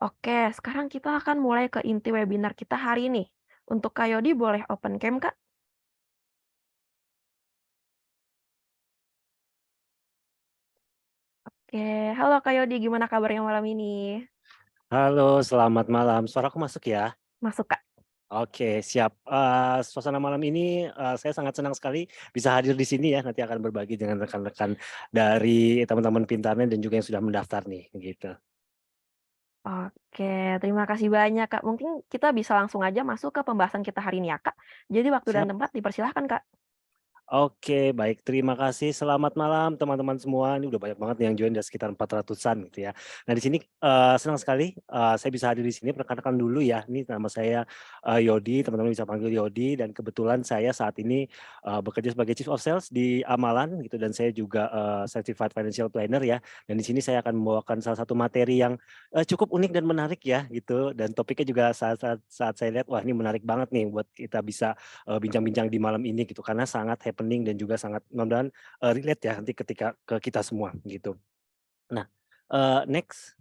Oke, sekarang kita akan mulai ke inti webinar kita hari ini. Untuk Kak Yodi boleh open cam, Kak? Oke, halo Kak Yodi, gimana kabarnya malam ini? Halo, selamat malam. Suaraku masuk ya? Masuk, Kak. Oke, siap. Suasana malam ini, saya sangat senang sekali bisa hadir di sini ya, nanti akan berbagi dengan rekan-rekan dari teman-teman Pintarnya dan juga yang sudah mendaftar nih, gitu. Oke, terima kasih banyak, Kak. Mungkin kita bisa langsung aja masuk ke pembahasan kita hari ini ya, Kak. Jadi waktu dan Siap? tempat dipersilahkan, Kak. Oke, baik. Terima kasih. Selamat malam teman-teman semua. Ini udah banyak banget nih yang join, ada sekitar 400-an gitu ya. Nah, di sini, senang sekali, saya bisa hadir di sini. Perkenalkan dulu ya, ini nama saya, Yodi, teman-teman bisa panggil Yodi, dan kebetulan saya saat ini, bekerja sebagai Chief of Sales di Amalan gitu, dan saya juga, Certified Financial Planner ya. Dan di sini saya akan membawakan salah satu materi yang, cukup unik dan menarik ya gitu, dan topiknya juga saat saya lihat, wah ini menarik banget nih buat kita bisa bincang-bincang di malam ini gitu, karena sangat happening dan juga sangat mudah-mudahan, relate ya nanti ketika ke kita semua gitu. Nah, next.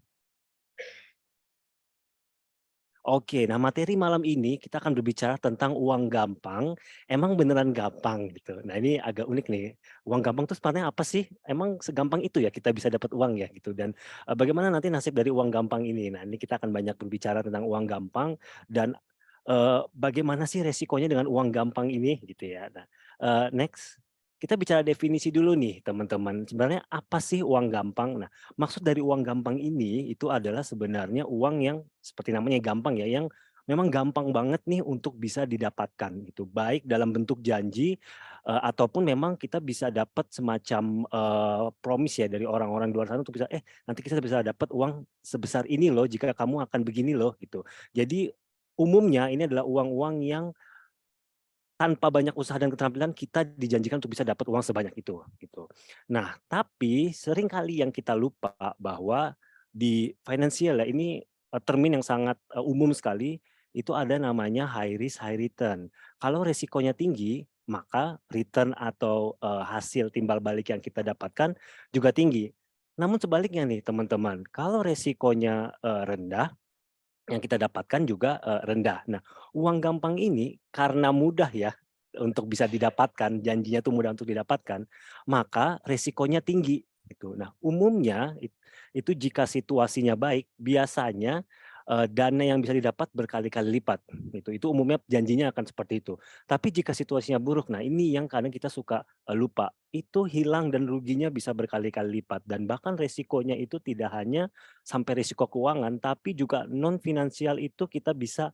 Oke, nah materi malam ini kita akan berbicara tentang uang gampang, emang beneran gampang gitu. Nah ini agak unik nih, uang gampang tuh sebenarnya apa sih? Emang segampang itu ya kita bisa dapat uang ya gitu, dan, bagaimana nanti nasib dari uang gampang ini? Nah ini kita akan banyak berbicara tentang uang gampang dan, bagaimana sih resikonya dengan uang gampang ini gitu ya. Nah, next, kita bicara definisi dulu nih teman-teman, sebenarnya apa sih uang gampang? Nah, maksud dari uang gampang ini, itu adalah sebenarnya uang yang seperti namanya gampang ya, yang memang gampang banget nih untuk bisa didapatkan gitu. Baik dalam bentuk janji, ataupun memang kita bisa dapat semacam, promise ya dari orang-orang di luar sana untuk bisa, "Eh, nanti kita bisa dapat uang sebesar ini loh jika kamu akan begini loh," gitu. Jadi umumnya ini adalah uang-uang yang tanpa banyak usaha dan keterampilan kita dijanjikan untuk bisa dapat uang sebanyak itu, gitu. Nah, tapi sering kali yang kita lupa bahwa di finansial ya ini, termin yang sangat, umum sekali, itu ada namanya high risk, high return. Kalau resikonya tinggi, maka return atau, hasil timbal balik yang kita dapatkan juga tinggi. Namun sebaliknya nih teman-teman, kalau resikonya, rendah, yang kita dapatkan juga, rendah. Nah, uang gampang ini karena mudah ya untuk bisa didapatkan, janjinya tuh mudah untuk didapatkan, maka resikonya tinggi gitu. Nah, umumnya itu jika situasinya baik, biasanya, dana yang bisa didapat berkali-kali lipat gitu. Itu umumnya janjinya akan seperti itu. Tapi jika situasinya buruk, nah ini yang kadang kita suka, lupa, itu hilang dan ruginya bisa berkali-kali lipat, dan bahkan resikonya itu tidak hanya sampai risiko keuangan, tapi juga non finansial itu kita bisa,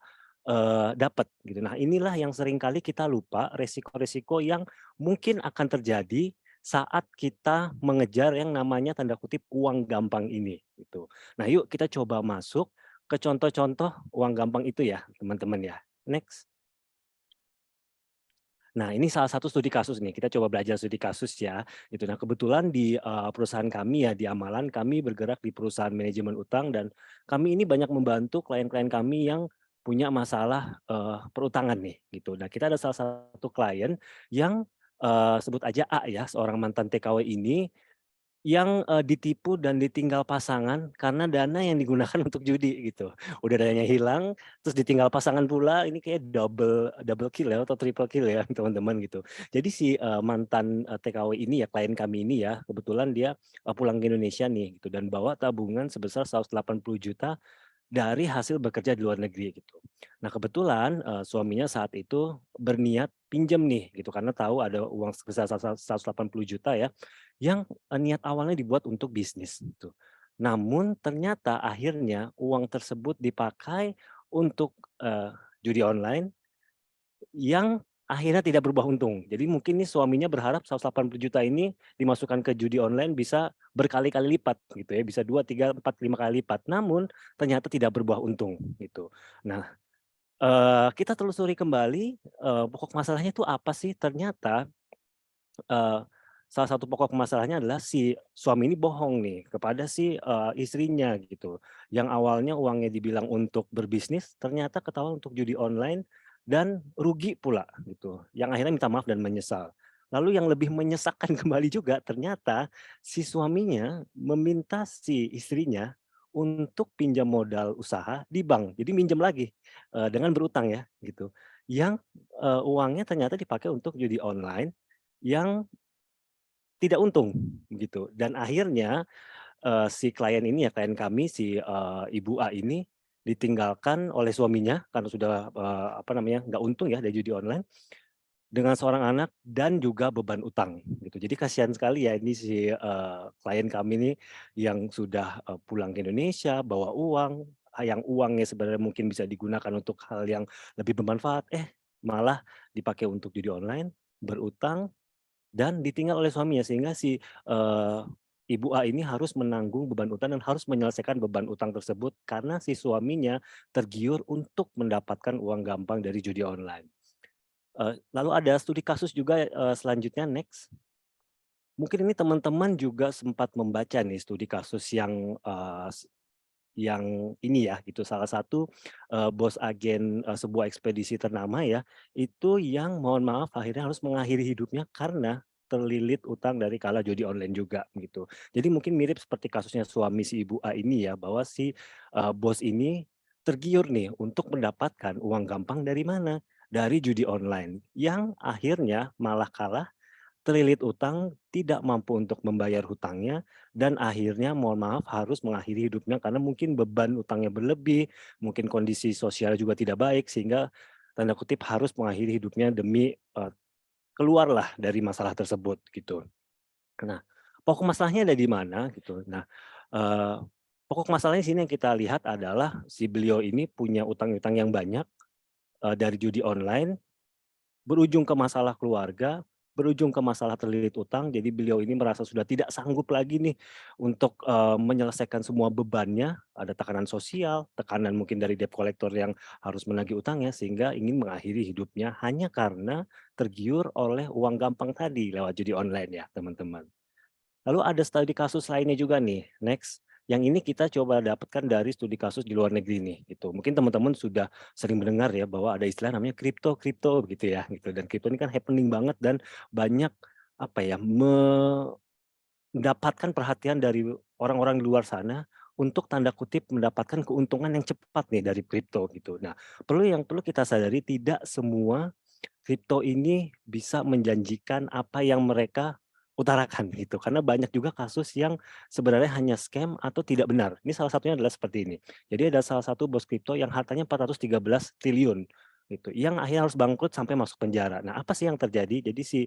dapat gitu. Nah inilah yang seringkali kita lupa, resiko-resiko yang mungkin akan terjadi saat kita mengejar yang namanya tanda kutip "uang gampang" ini gitu. Nah yuk kita coba masuk ke contoh-contoh uang gampang itu ya teman-teman ya. Next. Nah, ini salah satu studi kasus nih, kita coba belajar studi kasus ya, gitu. Nah, kebetulan di, perusahaan kami ya, di Amalan, kami bergerak di perusahaan manajemen utang, dan kami ini banyak membantu klien-klien kami yang punya masalah, perutangan nih, gitu. Nah, kita ada salah satu klien yang, sebut aja A ya, seorang mantan TKW ini yang, ditipu dan ditinggal pasangan karena dana yang digunakan untuk judi gitu. Udah dananya hilang, terus ditinggal pasangan pula, ini kayak double double kill ya atau triple kill ya teman-teman gitu. Jadi si, mantan, TKW ini ya, klien kami ini ya, kebetulan dia, pulang ke Indonesia nih gitu dan bawa tabungan sebesar 180 juta dari hasil bekerja di luar negeri gitu. Nah kebetulan, suaminya saat itu berniat pinjam nih gitu karena tahu ada uang sebesar 180 juta ya, yang, niat awalnya dibuat untuk bisnis gitu. Namun ternyata akhirnya uang tersebut dipakai untuk, judi online yang akhirnya tidak berbuah untung. Jadi mungkin nih suaminya berharap 180 juta ini dimasukkan ke judi online bisa berkali-kali lipat gitu ya, bisa 2 3 4 5 kali lipat, namun ternyata tidak berbuah untung gitu. Nah, kita telusuri kembali, pokok masalahnya itu apa sih, ternyata, eee, salah satu pokok masalahnya adalah si suami ini bohong nih kepada si, istrinya gitu, yang awalnya uangnya dibilang untuk berbisnis, ternyata ketahuan untuk judi online dan rugi pula gitu, yang akhirnya minta maaf dan menyesal. Lalu yang lebih menyesakkan kembali juga, ternyata si suaminya meminta si istrinya untuk pinjam modal usaha di bank. Jadi minjem lagi, dengan berutang ya, gitu. Yang, uangnya ternyata dipakai untuk judi online yang tidak untung, gitu. Dan akhirnya, si klien ini ya, klien kami si, Ibu A ini ditinggalkan oleh suaminya karena sudah, apa namanya, nggak untung ya dari judi online, dengan seorang anak dan juga beban utang, gitu. Jadi kasihan sekali ya ini si, klien kami nih yang sudah, pulang ke Indonesia bawa uang, yang uangnya sebenarnya mungkin bisa digunakan untuk hal yang lebih bermanfaat, malah dipakai untuk judi online, berutang, dan ditinggal oleh suaminya. Sehingga si, Ibu A ini harus menanggung beban utang dan harus menyelesaikan beban utang tersebut karena si suaminya tergiur untuk mendapatkan uang gampang dari judi online. Lalu ada studi kasus juga, selanjutnya next. Mungkin ini teman-teman juga sempat membaca nih studi kasus yang ini ya gitu, salah satu, bos agen, sebuah ekspedisi ternama ya, itu yang mohon maaf akhirnya harus mengakhiri hidupnya karena terlilit utang dari kala judi online juga gitu. Jadi mungkin mirip seperti kasusnya suami si Ibu A ini ya, bahwa si, bos ini tergiur nih untuk mendapatkan uang gampang dari mana? Dari judi online, yang akhirnya malah kalah, terlilit utang, tidak mampu untuk membayar hutangnya, dan akhirnya mohon maaf harus mengakhiri hidupnya karena mungkin beban utangnya berlebih, mungkin kondisi sosial juga tidak baik sehingga tanda kutip harus mengakhiri hidupnya demi, keluarlah dari masalah tersebut gitu. Nah, pokok masalahnya ada di mana gitu. Nah, eee, pokok masalahnya sini yang kita lihat adalah si beliau ini punya utang-utang yang banyak, dari judi online. Berujung ke masalah keluarga, berujung ke masalah terlilit utang, jadi beliau ini merasa sudah tidak sanggup lagi nih untuk, menyelesaikan semua bebannya, ada tekanan sosial, tekanan mungkin dari debt collector yang harus menagih utangnya, sehingga ingin mengakhiri hidupnya hanya karena tergiur oleh uang gampang tadi lewat judi online ya, teman-teman. Lalu ada studi kasus lainnya juga nih, next. Yang ini kita coba dapatkan dari studi kasus di luar negeri nih, gitu. Mungkin teman-teman sudah sering mendengar ya bahwa ada istilah namanya kripto begitu ya, gitu. Dan kripto ini kan happening banget dan banyak apa ya, mendapatkan perhatian dari orang-orang di luar sana untuk tanda kutip mendapatkan keuntungan yang cepat nih dari kripto gitu. Nah, perlu kita sadari tidak semua kripto ini bisa menjanjikan apa yang mereka utarakan gitu, karena banyak juga kasus yang sebenarnya hanya scam atau tidak benar. Ini salah satunya adalah seperti ini. Jadi ada salah satu bos kripto yang hartanya 413 triliun gitu, yang akhirnya harus bangkrut sampai masuk penjara. Nah, apa sih yang terjadi? Jadi si,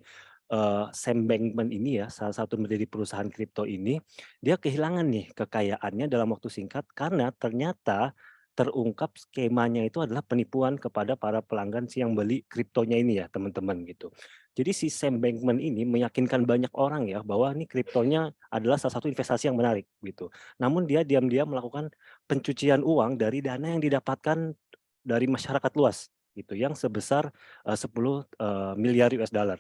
Sam Bankman ini ya, salah satu pendiri perusahaan kripto ini, dia kehilangan nih kekayaannya dalam waktu singkat karena ternyata terungkap skemanya itu adalah penipuan kepada para pelanggan si yang beli kriptonya ini ya, teman-teman, gitu. Jadi si Sam Bankman ini meyakinkan banyak orang ya, bahwa ini kriptonya adalah salah satu investasi yang menarik, gitu. Namun dia diam-diam melakukan pencucian uang dari dana yang didapatkan dari masyarakat luas, gitu, yang sebesar, 10, miliar US dollar,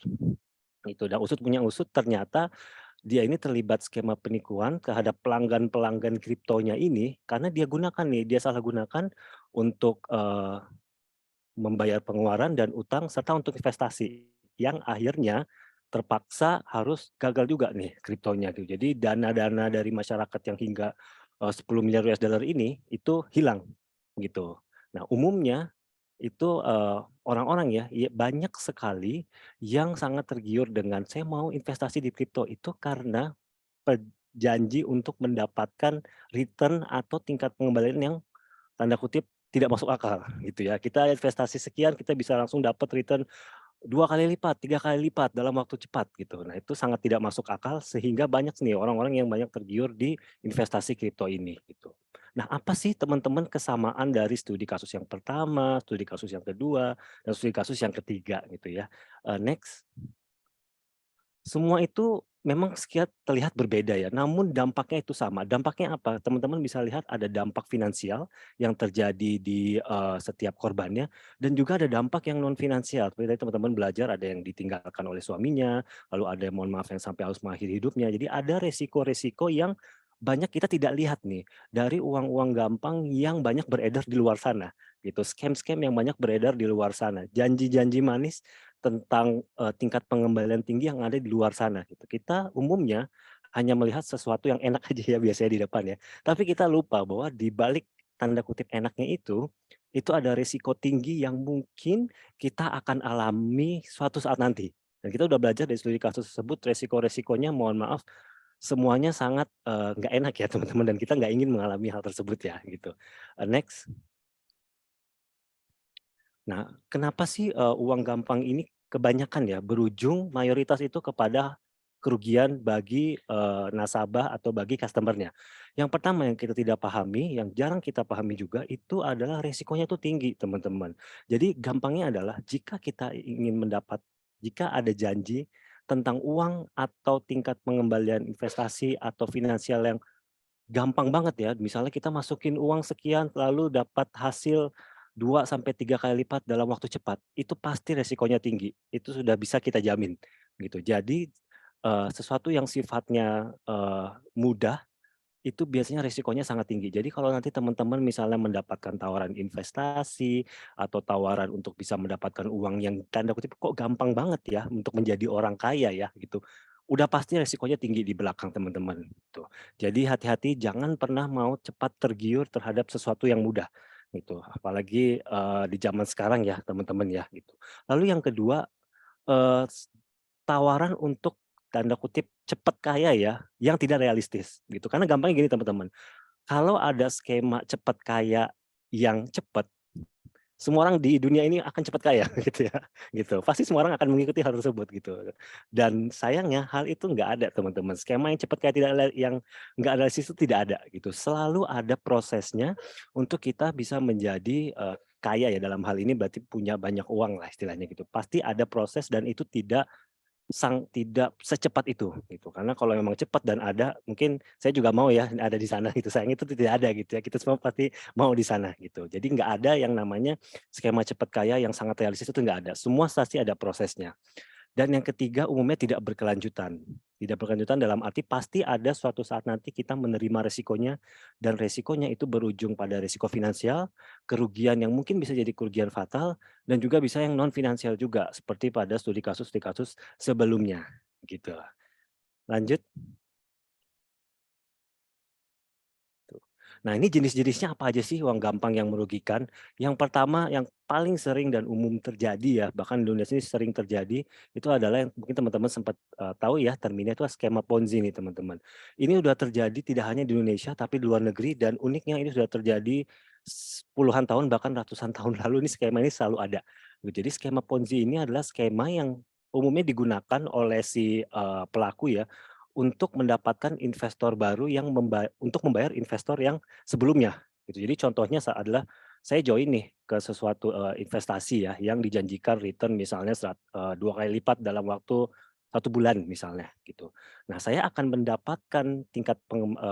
gitu. Dan usut punya usut ternyata dia ini terlibat skema penipuan terhadap pelanggan-pelanggan kriptonya ini, karena dia salah gunakan untuk, membayar pengeluaran dan utang serta untuk investasi, yang akhirnya terpaksa harus gagal juga nih kriptonya tuh. Jadi dana-dana dari masyarakat yang hingga, 10 miliar US dollar ini, itu hilang, gitu. Nah, umumnya itu, orang-orang ya banyak sekali yang sangat tergiur dengan, "Saya mau investasi di kripto," itu karena janji untuk mendapatkan return atau tingkat pengembalian yang tanda kutip tidak masuk akal gitu ya. Kita investasi sekian kita bisa langsung dapat return 2 kali lipat, 3 kali lipat dalam waktu cepat gitu. Nah, itu sangat tidak masuk akal sehingga banyak nih orang-orang yang banyak tergiur di investasi kripto ini gitu. Nah, apa sih teman-teman kesamaan dari studi kasus yang pertama, studi kasus yang kedua, dan studi kasus yang ketiga gitu ya. Next. Semua itu memang sekian terlihat berbeda ya, namun dampaknya itu sama. Dampaknya apa? Teman-teman bisa lihat ada dampak finansial yang terjadi di, setiap korbannya dan juga ada dampak yang non finansial. Seperti tadi teman-teman belajar ada yang ditinggalkan oleh suaminya, lalu ada yang mohon maaf yang sampai harus mengakhiri hidupnya. Jadi ada resiko-resiko yang banyak kita tidak lihat nih dari uang-uang gampang yang banyak beredar di luar sana gitu, scam-scam yang banyak beredar di luar sana, janji-janji manis tentang, tingkat pengembalian tinggi yang ada di luar sana gitu. Kita umumnya hanya melihat sesuatu yang enak aja ya biasanya di depan ya. Tapi kita lupa bahwa di balik tanda kutip enaknya itu ada risiko tinggi yang mungkin kita akan alami suatu saat nanti. Dan kita udah belajar dari studi kasus tersebut resiko-resikonya mohon maaf semuanya sangat, nggak enak ya teman-teman dan kita nggak ingin mengalami hal tersebut ya gitu. Next. Nah, kenapa sih, uang gampang ini kebanyakan ya berujung mayoritas itu kepada kerugian bagi, nasabah atau bagi customer-nya. Yang pertama yang kita tidak pahami, yang jarang kita pahami juga itu adalah resikonya tuh tinggi teman-teman. Jadi gampangnya adalah jika ada janji tentang uang atau tingkat pengembalian investasi atau finansial yang gampang banget ya, misalnya kita masukin uang sekian lalu dapat hasil 2 sampai 3 kali lipat dalam waktu cepat, itu pasti resikonya tinggi, itu sudah bisa kita jamin, gitu. Jadi, sesuatu yang sifatnya, mudah, itu biasanya resikonya sangat tinggi. Jadi kalau nanti teman-teman misalnya mendapatkan tawaran investasi, atau tawaran untuk bisa mendapatkan uang yang tanda kutip, "Kok gampang banget ya untuk menjadi orang kaya ya?" Gitu. Udah pasti resikonya tinggi di belakang teman-teman, gitu. Jadi hati-hati jangan pernah mau cepat tergiur terhadap sesuatu yang mudah, gitu. Apalagi, di zaman sekarang ya teman-teman ya, gitu. Lalu yang kedua, eee, s tawaran untuk tanda kutip "cepat kaya" ya, yang tidak realistis gitu. Karena gampangnya gini teman-teman, kalau ada skema cepat kaya yang cepat, semua orang di dunia ini akan cepat kaya gitu ya, gitu. Pasti semua orang akan mengikuti hal tersebut gitu. Dan sayangnya hal itu nggak ada teman-teman, skema yang cepat kaya tidak yang nggak realistis itu tidak ada gitu. Selalu ada prosesnya untuk kita bisa menjadi, kaya ya dalam hal ini berarti punya banyak uang lah istilahnya gitu. Pasti ada proses dan itu tidak secepat itu, gitu. Karena kalau memang cepat dan ada, mungkin saya juga mau ya ada di sana gitu, sayangnya itu tidak ada gitu ya, kita semua pasti mau di sana gitu. Jadi nggak ada yang namanya skema cepat kaya yang sangat realistis itu nggak ada, semua pasti ada prosesnya. Dan yang ketiga umumnya tidak berkelanjutan. Tidak berkelanjutan dalam arti pasti ada suatu saat nanti kita menerima resikonya dan resikonya itu berujung pada resiko finansial, kerugian yang mungkin bisa jadi kerugian fatal dan juga bisa yang non finansial juga seperti pada studi kasus sebelumnya gitu. Lanjut. Tuh. Nah, ini jenis-jenisnya apa aja sih uang gampang yang merugikan? Yang pertama, yang paling sering dan umum terjadi ya, bahkan di Indonesia ini sering terjadi, itu adalah yang mungkin teman-teman sempat, tahu ya termnya itu skema Ponzi nih teman-teman. Ini udah terjadi tidak hanya di Indonesia, tapi di luar negeri dan uniknya ini sudah terjadi puluhan tahun bahkan ratusan tahun lalu ini skema ini selalu ada. Jadi skema Ponzi ini adalah skema yang umumnya digunakan oleh si, pelaku ya untuk mendapatkan investor baru yang untuk membayar investor yang sebelumnya, gitu. Jadi contohnya adalah saya join nih ke sesuatu, investasi ya yang dijanjikan return misalnya 2 kali lipat dalam waktu 1 bulan misalnya gitu. Nah saya akan mendapatkan tingkat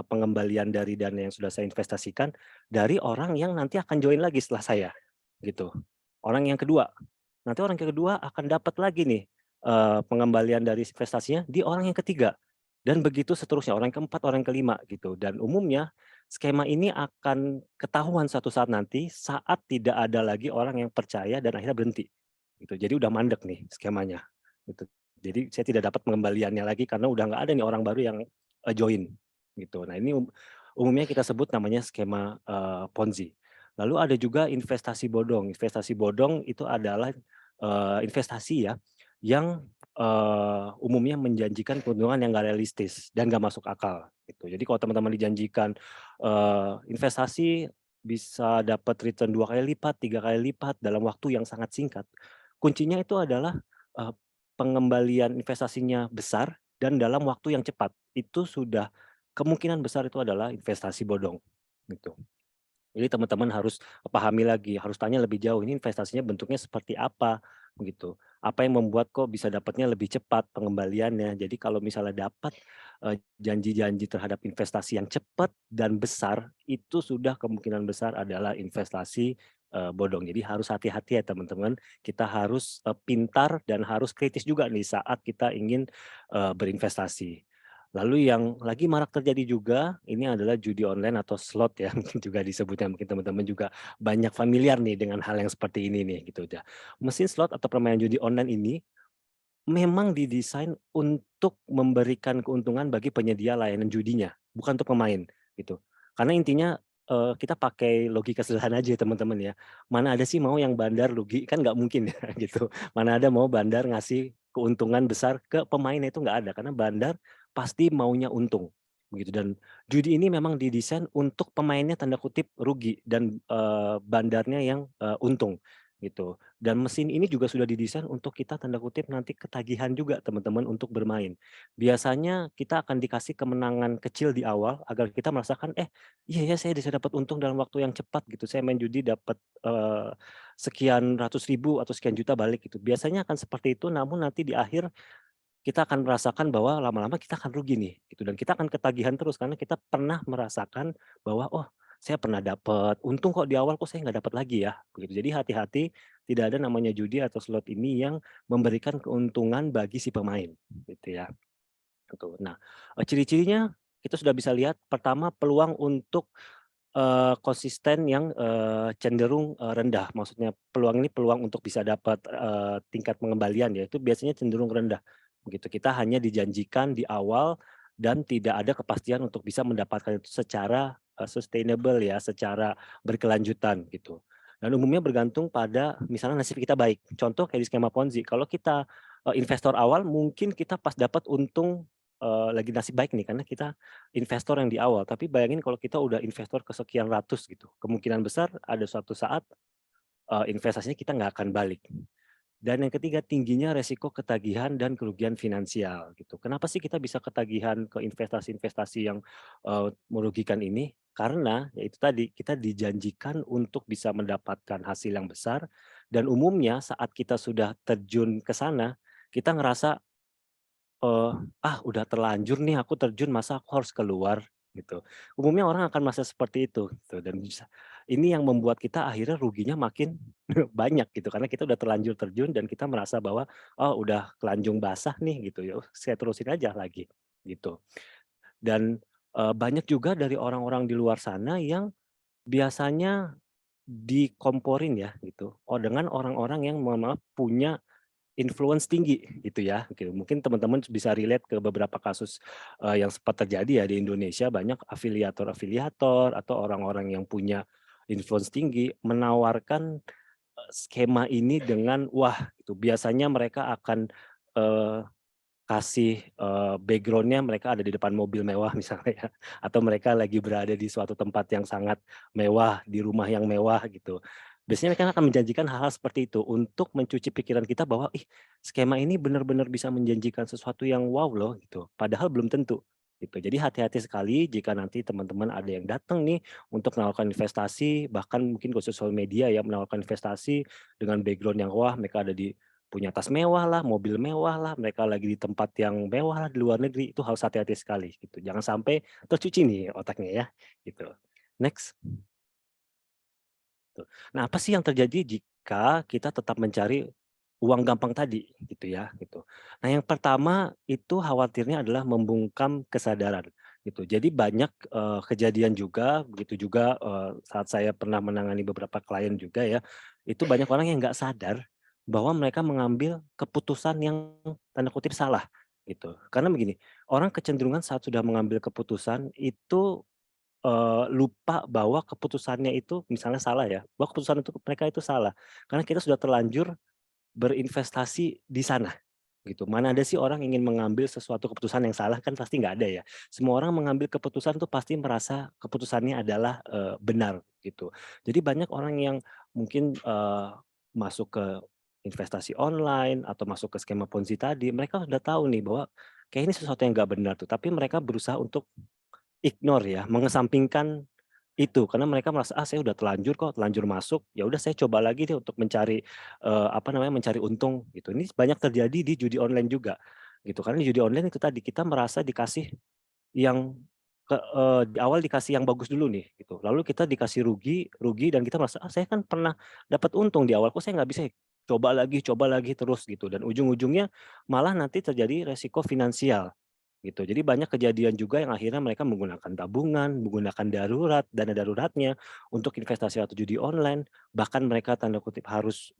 pengembalian dari dana yang sudah saya investasikan dari orang yang nanti akan join lagi setelah saya, gitu. Orang yang kedua, nanti orang yang kedua akan dapat lagi nih, pengembalian dari investasinya di orang yang ketiga. Dan begitu seterusnya, orang yang keempat, orang yang kelima gitu. Dan umumnya skema ini akan ketahuan suatu saat nanti saat tidak ada lagi orang yang percaya dan akhirnya berhenti, gitu. Jadi udah mandek nih skemanya, gitu. Jadi saya tidak dapat pengembaliannya lagi karena udah nggak ada nih orang baru yang, join, gitu. Nah ini umumnya kita sebut namanya skema, Ponzi. Lalu ada juga investasi bodong. Investasi bodong itu adalah, investasi ya yang umumnya menjanjikan keuntungan yang nggak realistis dan nggak masuk akal gitu. Jadi kalau teman-teman dijanjikan, investasi bisa dapat return 2 kali lipat, 3 kali lipat dalam waktu yang sangat singkat. Kuncinya itu adalah, eee, pengembalian investasinya besar dan dalam waktu yang cepat. Itu sudah kemungkinan besar itu adalah investasi bodong, gitu. Jadi teman-teman harus pahami lagi, harus tanya lebih jauh, ini investasinya bentuknya seperti apa, begitu. Apa yang membuat kok bisa dapatnya lebih cepat pengembaliannya. Jadi kalau misalnya dapat, janji-janji terhadap investasi yang cepat dan besar, itu sudah kemungkinan besar adalah investasi, bodong. Jadi harus hati-hati ya teman-teman, kita harus, pintar dan harus kritis juga nih saat kita ingin, berinvestasi. Lalu yang lagi marak terjadi juga, ini adalah judi online atau slot ya, mungkin juga disebutnya, mungkin teman-teman juga banyak familiar nih dengan hal yang seperti ini nih, gitu ya. Mesin slot atau permainan judi online ini memang didesain untuk memberikan keuntungan bagi penyedia layanan judinya, bukan untuk pemain, gitu. Karena intinya, kita pakai logika sederhana aja ya teman-teman ya, mana ada sih mau yang bandar rugi, kan nggak mungkin ya gitu. Mana ada mau bandar ngasih keuntungan besar ke pemainnya, itu nggak ada, karena bandar pasti maunya untung, begitu. Dan judi ini memang didesain untuk pemainnya tanda kutip "rugi" dan, bandarnya yang, untung, gitu. Dan mesin ini juga sudah didesain untuk kita tanda kutip nanti ketagihan juga teman-teman untuk bermain. Biasanya kita akan dikasih kemenangan kecil di awal agar kita merasakan, iya ya saya bisa dapat untung dalam waktu yang cepat gitu. Saya main judi dapat, sekian ratus ribu atau sekian juta balik gitu. Biasanya akan seperti itu, namun nanti di akhir kita akan merasakan bahwa lama-lama kita akan rugi nih gitu, dan kita akan ketagihan terus karena kita pernah merasakan bahwa, "Oh, saya pernah dapat untung kok di awal, kok saya nggak dapat lagi ya?" Begitu. Jadi hati-hati, tidak ada namanya judi atau slot ini yang memberikan keuntungan bagi si pemain, gitu ya, gitu. Nah, ciri-cirinya kita sudah bisa lihat, pertama peluang untuk, konsisten yang, cenderung, rendah. Maksudnya peluang ini peluang untuk bisa dapat, tingkat pengembalian ya, itu biasanya cenderung rendah, begitu. Kita hanya dijanjikan di awal dan tidak ada kepastian untuk bisa mendapatkan itu secara, sustainable ya, secara berkelanjutan gitu. Dan umumnya bergantung pada misalnya nasib kita baik. Contoh kayak di skema Ponzi, kalau kita, investor awal mungkin kita pas dapat untung, lagi nasib baik nih karena kita investor yang di awal, tapi bayangin kalau kita udah investor kesekian ratus gitu, kemungkinan besar ada suatu saat, investasinya kita nggak akan balik. Dan yang ketiga, tingginya resiko ketagihan dan kerugian finansial gitu. Kenapa sih kita bisa ketagihan ke investasi-investasi yang, merugikan ini? Karena ya itu tadi, kita dijanjikan untuk bisa mendapatkan hasil yang besar dan umumnya saat kita sudah terjun ke sana, kita ngerasa Eee, udah terlanjur nih aku terjun masa aku harus keluar gitu. Umumnya orang akan merasa seperti itu gitu dan ini yang membuat kita akhirnya ruginya makin banyak gitu karena kita udah terlanjur terjun dan kita merasa bahwa, "Oh udah kelanjung basah nih," gitu ya, saya terusin aja lagi gitu. Dan, banyak juga dari orang-orang di luar sana yang biasanya dikomporin ya gitu, dengan orang-orang yang mohon maaf punya influence tinggi gitu ya, gitu. Mungkin teman-teman bisa relate ke beberapa kasus, yang sempat terjadi ya di Indonesia, banyak afiliator-afiliator atau orang-orang yang punya influence tinggi menawarkan, skema ini dengan wah itu biasanya mereka akan, eee, kasih, background mereka ada di depan mobil mewah misalnya ya, atau mereka lagi berada di suatu tempat yang sangat mewah, di rumah yang mewah gitu. Biasanya mereka akan menjanjikan hal-hal seperti itu untuk mencuci pikiran kita bahwa, "Ih, skema ini benar-benar bisa menjanjikan sesuatu yang wow loh," gitu, padahal belum tentu, gitu. Jadi hati-hati sekali jika nanti teman-teman ada yang datang nih untuk menawarkan investasi, bahkan mungkin ke sosial media ya, menawarkan investasi dengan background yang wah, mereka ada di punya tas mewah lah, mobil mewah lah, mereka lagi di tempat yang mewah lah di luar negeri, itu harus hati-hati sekali gitu. Jangan sampai tercuci nih otaknya ya, gitu. Next, tuh. Nah, apa sih yang terjadi jika kita tetap mencari uang gampang tadi gitu ya, gitu. Nah, yang pertama itu khawatirnya adalah membungkam kesadaran gitu. Jadi banyak, kejadian juga, begitu juga, saat saya pernah menangani beberapa klien juga ya, itu banyak orang yang nggak sadar bahwa mereka mengambil keputusan yang tanda kutip "salah" gitu. Karena begini, orang kecenderungan saat sudah mengambil keputusan itu lupa bahwa keputusannya itu misalnya salah ya, bahwa keputusan itu mereka itu salah. Karena kita sudah terlanjur berinvestasi di sana, gitu. Mana ada sih orang ingin mengambil sesuatu keputusan yang salah, kan pasti nggak ada ya. Semua orang mengambil keputusan tuh pasti merasa keputusannya adalah, benar, gitu. Jadi banyak orang yang mungkin, masuk ke investasi online atau masuk ke skema Ponzi tadi, mereka sudah tahu nih bahwa kayak ini sesuatu yang nggak benar tuh, tapi mereka berusaha untuk ignore ya, mengesampingkan itu, karena mereka merasa, "Ah, saya udah terlanjur kok, terlanjur masuk, ya udah saya coba lagi deh untuk mencari, apa namanya, mencari untung," gitu. Ini banyak terjadi di judi online juga, gitu. Karena di judi online itu tadi, kita merasa dikasih yang di awal dikasih yang bagus dulu nih, gitu. Lalu kita dikasih rugi rugi dan kita merasa, "Ah, saya kan pernah dapat untung di awal, kok saya nggak bisa ya? Coba lagi terus," gitu. Dan ujung-ujungnya malah nanti terjadi resiko finansial. Gitu. Jadi banyak kejadian juga yang akhirnya mereka menggunakan tabungan, menggunakan darurat, dana daruratnya untuk investasi atau judi online, bahkan mereka tanda kutip harus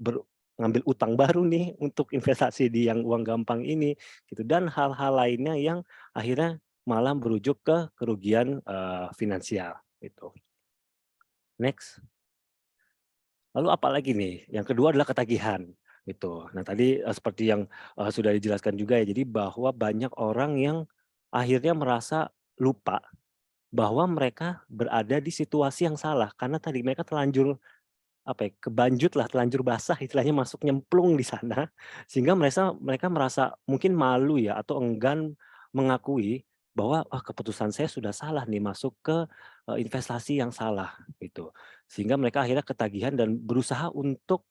ngambil utang baru nih untuk investasi di yang uang gampang ini, gitu. Dan hal-hal lainnya yang akhirnya malah berujuk ke kerugian, finansial, gitu. Next. Lalu apalagi nih? Yang kedua adalah ketagihan, gitu. Nah tadi, seperti yang, sudah dijelaskan juga ya, jadi bahwa banyak orang yang akhirnya merasa lupa bahwa mereka berada di situasi yang salah, karena tadi mereka terlanjur, apa ya, kebanjut lah, telanjur basah istilahnya masuk nyemplung di sana, sehingga mereka merasa mungkin malu ya, atau enggan mengakui bahwa, "Wah, keputusan saya sudah salah nih masuk ke, investasi yang salah," gitu. Sehingga mereka akhirnya ketagihan dan berusaha untuk,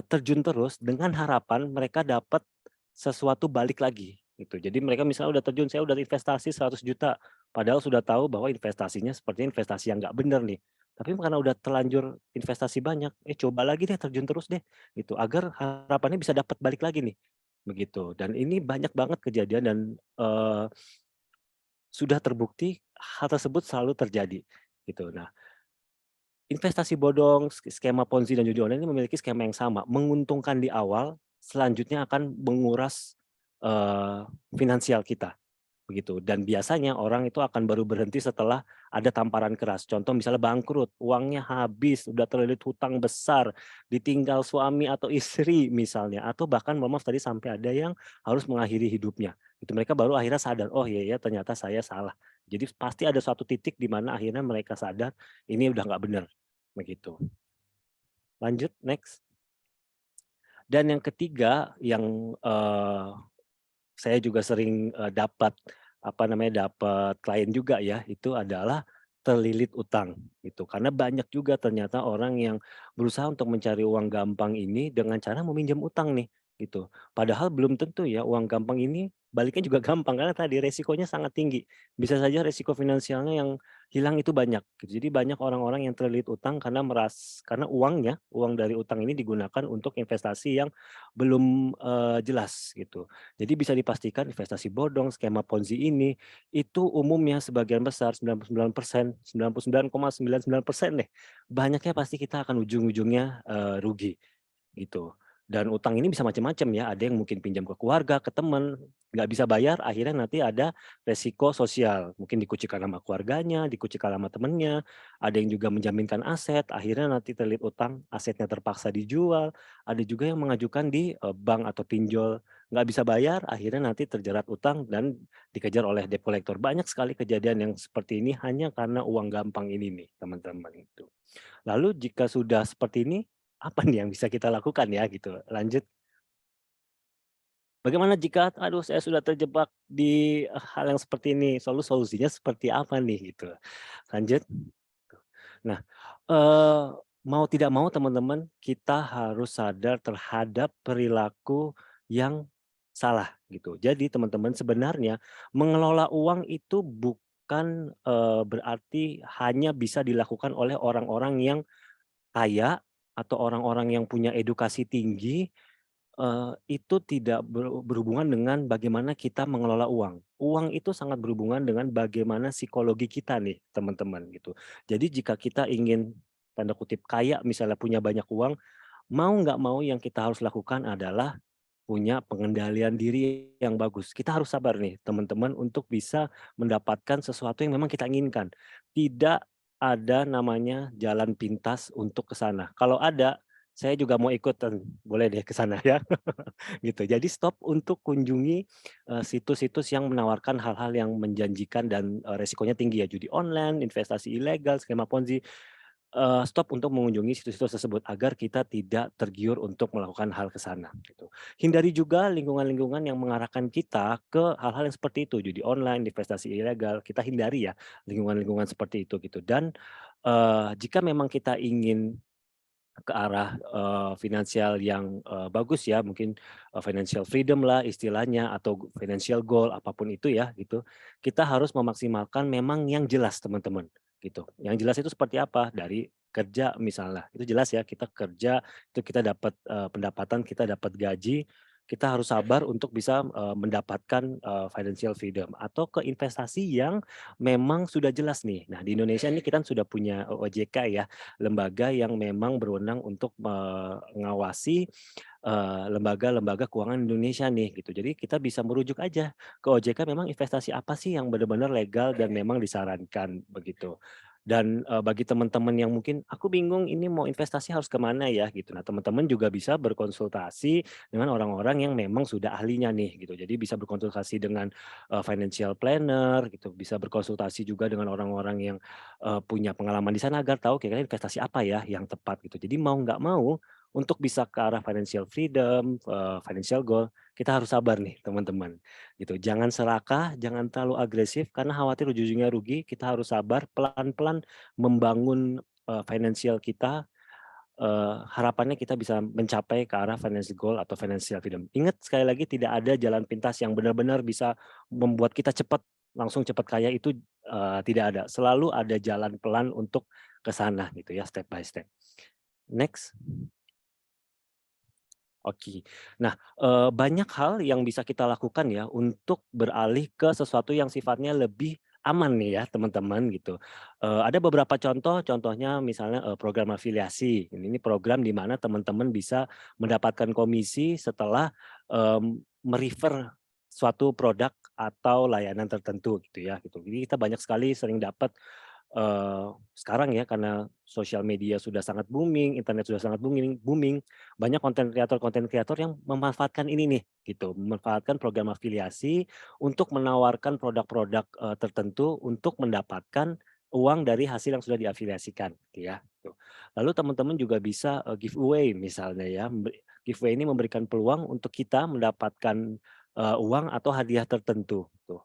terjun terus dengan harapan mereka dapat sesuatu balik lagi, gitu. Jadi mereka misalnya udah terjun, "Saya udah investasi 100 juta," padahal sudah tahu bahwa investasinya sepertinya investasi yang nggak bener nih. Tapi karena udah terlanjur investasi banyak, coba lagi deh, terjun terus deh, gitu, agar harapannya bisa dapat balik lagi nih, begitu. Dan ini banyak banget kejadian dan, sudah terbukti hal tersebut selalu terjadi, gitu. Nah, investasi bodong, skema Ponzi dan judi online ini memiliki skema yang sama, menguntungkan di awal, selanjutnya akan menguras, finansial kita, begitu. Dan biasanya orang itu akan baru berhenti setelah ada tamparan keras. Contoh misalnya bangkrut, uangnya habis, udah terlilit hutang besar, ditinggal suami atau istri misalnya, atau bahkan maaf tadi sampai ada yang harus mengakhiri hidupnya. Itu mereka baru akhirnya sadar, "Oh iya ya ternyata saya salah." Jadi pasti ada suatu titik di mana akhirnya mereka sadar, ini udah nggak bener, begitu. Lanjut, next. Dan yang ketiga yang, saya juga sering, dapat, apa namanya, dapat klien juga ya, itu adalah terlilit utang, gitu. Karena banyak juga ternyata orang yang berusaha untuk mencari uang gampang ini dengan cara meminjam utang nih, gitu. Padahal belum tentu ya uang gampang ini baliknya juga gampang, karena tadi resikonya sangat tinggi. Bisa saja resiko finansialnya yang hilang itu banyak, gitu. Jadi banyak orang-orang yang terlilit utang karena uang dari utang ini digunakan untuk investasi yang belum, jelas, gitu. Jadi bisa dipastikan investasi bodong, skema Ponzi ini, itu umumnya sebagian besar 99%, 99,99% deh, banyaknya pasti kita akan ujung-ujungnya, rugi. Gitu. Dan utang ini bisa macam-macam ya, ada yang mungkin pinjam ke keluarga, ke teman, nggak bisa bayar akhirnya nanti ada resiko sosial, mungkin dikucilkan sama keluarganya, dikucilkan sama temennya, ada yang juga menjaminkan aset, akhirnya nanti terlilit utang, asetnya terpaksa dijual, ada juga yang mengajukan di, bank atau pinjol, nggak bisa bayar, akhirnya nanti terjerat utang dan dikejar oleh debt collector. Banyak sekali kejadian yang seperti ini hanya karena uang gampang ini nih, teman-teman, itu. Lalu jika sudah seperti ini, apa nih yang bisa kita lakukan ya gitu? Lanjut, bagaimana jika, aduh saya sudah terjebak di hal yang seperti ini, solusinya seperti apa nih gitu? Lanjut. Nah, eee, mau tidak mau teman-teman, kita harus sadar terhadap perilaku yang salah gitu. Jadi teman-teman sebenarnya mengelola uang itu bukan, berarti hanya bisa dilakukan oleh orang-orang yang kaya atau orang-orang yang punya edukasi tinggi, itu tidak berhubungan dengan bagaimana kita mengelola uang. Uang itu sangat berhubungan dengan bagaimana psikologi kita nih, teman-teman, gitu. Jadi jika kita ingin, tanda kutip, "kaya", misalnya punya banyak uang, mau nggak mau yang kita harus lakukan adalah punya pengendalian diri yang bagus. Kita harus sabar nih teman-teman untuk bisa mendapatkan sesuatu yang memang kita inginkan. Tidak ada namanya jalan pintas untuk ke sana. Kalau ada, saya juga mau ikutan, boleh deh ke sana ya, gitu. Jadi stop untuk kunjungi, situs-situs yang menawarkan hal-hal yang menjanjikan dan, resikonya tinggi ya, judi online, investasi ilegal, skema Ponzi. Stop untuk mengunjungi situs-situs tersebut agar kita tidak tergiur untuk melakukan hal ke sana, gitu. Hindari juga lingkungan-lingkungan yang mengarahkan kita ke hal-hal yang seperti itu, judi online, investasi ilegal, kita hindari ya lingkungan-lingkungan seperti itu, gitu. Dan, jika memang kita ingin ke arah, finansial yang, bagus ya, mungkin, financial freedom lah istilahnya atau financial goal, apapun itu ya, gitu. Kita harus memaksimalkan memang yang jelas teman-teman, gitu. Yang jelas itu seperti apa? Dari kerja misalnya, itu jelas ya kita kerja, itu kita dapat, pendapatan, kita dapat gaji, kita harus sabar untuk bisa, mendapatkan, financial freedom atau ke investasi yang memang sudah jelas nih. Nah, di Indonesia ini kita sudah punya OJK ya, lembaga yang memang berwenang untuk mengawasi lembaga-lembaga keuangan Indonesia nih gitu. Jadi kita bisa merujuk aja ke OJK memang investasi apa sih yang benar-benar legal dan memang disarankan begitu. Dan, bagi teman-teman yang mungkin, "Aku bingung ini mau investasi harus kemana ya?" Gitu. Nah, teman-teman juga bisa berkonsultasi dengan orang-orang yang memang sudah ahlinya nih gitu. Jadi bisa berkonsultasi dengan, financial planner gitu, bisa berkonsultasi juga dengan orang-orang yang, punya pengalaman di sana agar tahu kira-kira investasi apa ya yang tepat gitu. Jadi mau nggak mau untuk bisa ke arah financial freedom, financial goal, kita harus sabar nih teman-teman, gitu. Jangan serakah, jangan terlalu agresif karena khawatir ujung-ujungnya rugi, kita harus sabar, pelan-pelan membangun, finansial kita, harapannya kita bisa mencapai ke arah financial goal atau financial freedom. Ingat sekali lagi tidak ada jalan pintas yang benar-benar bisa membuat kita cepat, langsung cepat kaya itu, tidak ada. Selalu ada jalan pelan untuk ke sana gitu ya, step by step. Next. Oke. Nah, banyak hal yang bisa kita lakukan ya untuk beralih ke sesuatu yang sifatnya lebih aman nih ya teman-teman gitu. Ada beberapa contoh, contohnya misalnya, program afiliasi. Ini program di mana teman-teman bisa mendapatkan komisi setelah, me-refer suatu produk atau layanan tertentu gitu ya gitu. Jadi kita banyak sekali sering dapat sekarang ya karena sosial media sudah sangat booming, internet sudah sangat booming booming, banyak konten kreator yang memanfaatkan ini nih, gitu. Memanfaatkan program afiliasi untuk menawarkan produk-produk, tertentu untuk mendapatkan uang dari hasil yang sudah diafiliasikan, gitu ya, tuh. Lalu teman-teman juga bisa, giveaway misalnya ya, giveaway ini memberikan peluang untuk kita mendapatkan, uang atau hadiah tertentu, tuh.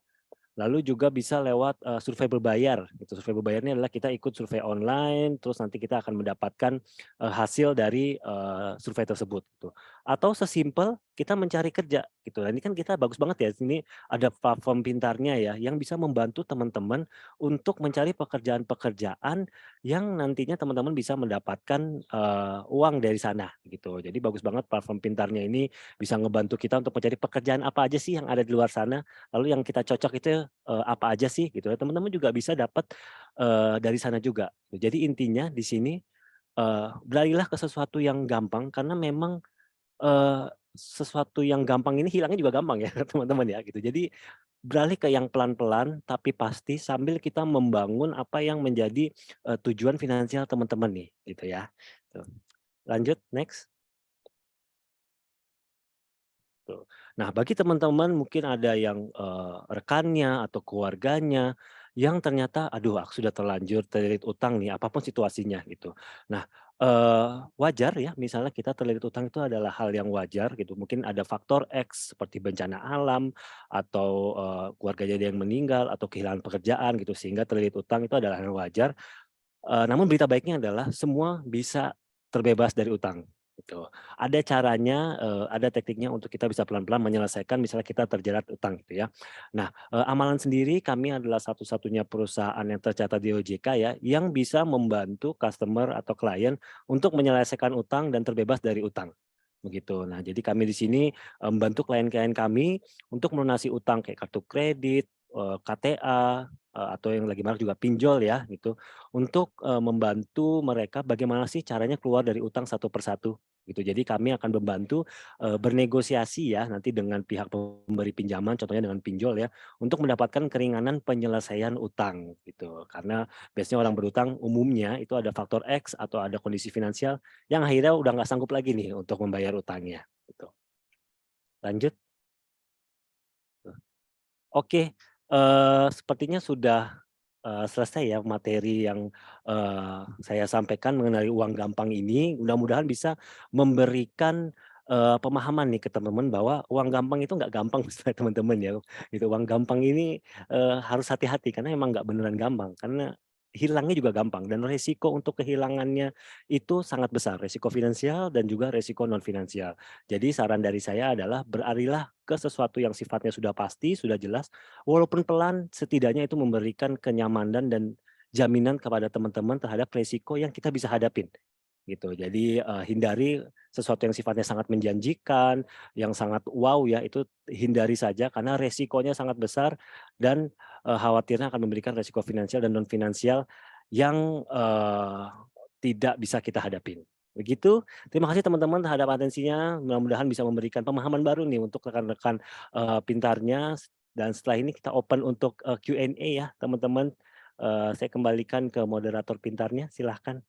Lalu juga bisa lewat, survei berbayar gitu. Survei berbayar ini adalah kita ikut survei online, terus nanti kita akan mendapatkan, hasil dari, survei tersebut gitu. Atau sesimpel kita mencari kerja gitu. Nah, ini kan kita bagus banget ya, sini ada platform pintarnya ya, yang bisa membantu teman-teman untuk mencari pekerjaan-pekerjaan yang nantinya teman-teman bisa mendapatkan, uang dari sana gitu. Jadi bagus banget platform pintarnya ini bisa ngebantu kita untuk mencari pekerjaan apa aja sih yang ada di luar sana. Lalu yang kita cocok itu, apa aja sih gitu ya, teman-teman juga bisa dapat, dari sana juga. Jadi intinya di sini, beralihlah ke sesuatu yang gampang karena memang, sesuatu yang gampang ini hilangnya juga gampang ya teman-teman ya gitu. Jadi beralih ke yang pelan-pelan tapi pasti sambil kita membangun apa yang menjadi, tujuan finansial teman-teman nih gitu ya, tuh. Lanjut next. Tuh. Nah, bagi teman-teman mungkin ada yang, rekannya atau keluarganya yang ternyata, "Aduh aku sudah terlanjur terlilit utang nih," apapun situasinya gitu. Nah, wajar ya misalnya kita terlilit utang itu adalah hal yang wajar gitu, mungkin ada faktor X seperti bencana alam atau, keluarganya ada yang meninggal atau kehilangan pekerjaan gitu sehingga terlilit utang itu adalah hal yang wajar. Namun berita baiknya adalah semua bisa terbebas dari utang, gitu. Ada caranya, ada tekniknya untuk kita bisa pelan-pelan menyelesaikan misalnya kita terjerat utang gitu ya. Nah, Amalan sendiri kami adalah satu-satunya perusahaan yang tercatat di OJK ya, yang bisa membantu customer atau klien untuk menyelesaikan utang dan terbebas dari utang, begitu. Nah, jadi kami di sini, membantu klien-klien kami untuk melunasi utang kayak kartu kredit, KTA, atau yang lagi marak juga pinjol ya gitu, untuk, membantu mereka bagaimana sih caranya keluar dari utang satu persatu gitu. Jadi kami akan membantu, bernegosiasi ya nanti dengan pihak pemberi pinjaman contohnya dengan pinjol ya, untuk mendapatkan keringanan penyelesaian utang gitu. Karena biasanya orang berutang umumnya itu ada faktor X atau ada kondisi finansial yang akhirnya udah nggak sanggup lagi nih untuk membayar utangnya gitu. Lanjut. Oke, sepertinya sudah, selesai ya materi yang, saya sampaikan mengenai uang gampang ini. Mudah-mudahan bisa memberikan, pemahaman nih ke teman-teman bahwa uang gampang itu nggak gampang supaya teman-teman ya, gitu. Uang gampang ini, harus hati-hati karena emang nggak beneran gampang, karena hilangnya juga gampang dan resiko untuk kehilangannya itu sangat besar, resiko finansial dan juga resiko non finansial. Jadi saran dari saya adalah beralihlah ke sesuatu yang sifatnya sudah pasti, sudah jelas, walaupun pelan setidaknya itu memberikan kenyamanan dan jaminan kepada teman-teman terhadap resiko yang kita bisa hadapin. gitu. Jadi, hindari sesuatu yang sifatnya sangat menjanjikan, yang sangat wow ya, itu hindari saja karena resikonya sangat besar dan, khawatirnya akan memberikan resiko finansial dan non finansial yang, tidak bisa kita hadapin. Begitu, terima kasih teman-teman terhadap atensinya, mudah-mudahan bisa memberikan pemahaman baru nih untuk rekan-rekan, pintarnya dan setelah ini kita open untuk, Q&A ya teman-teman. Saya kembalikan ke moderator pintarnya, silahkan.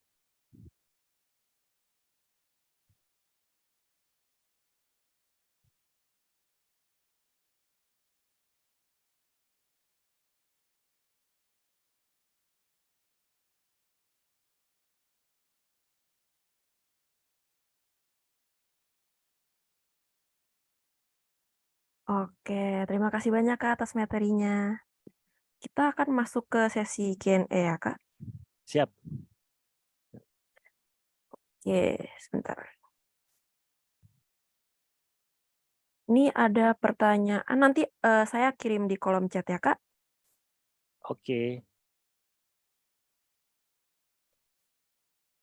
Oke, terima kasih banyak Kak atas materinya. Kita akan masuk ke sesi Q&A ya Kak. Siap. Oke, sebentar. Ini ada pertanyaan nanti, saya kirim di kolom chat ya Kak. Oke.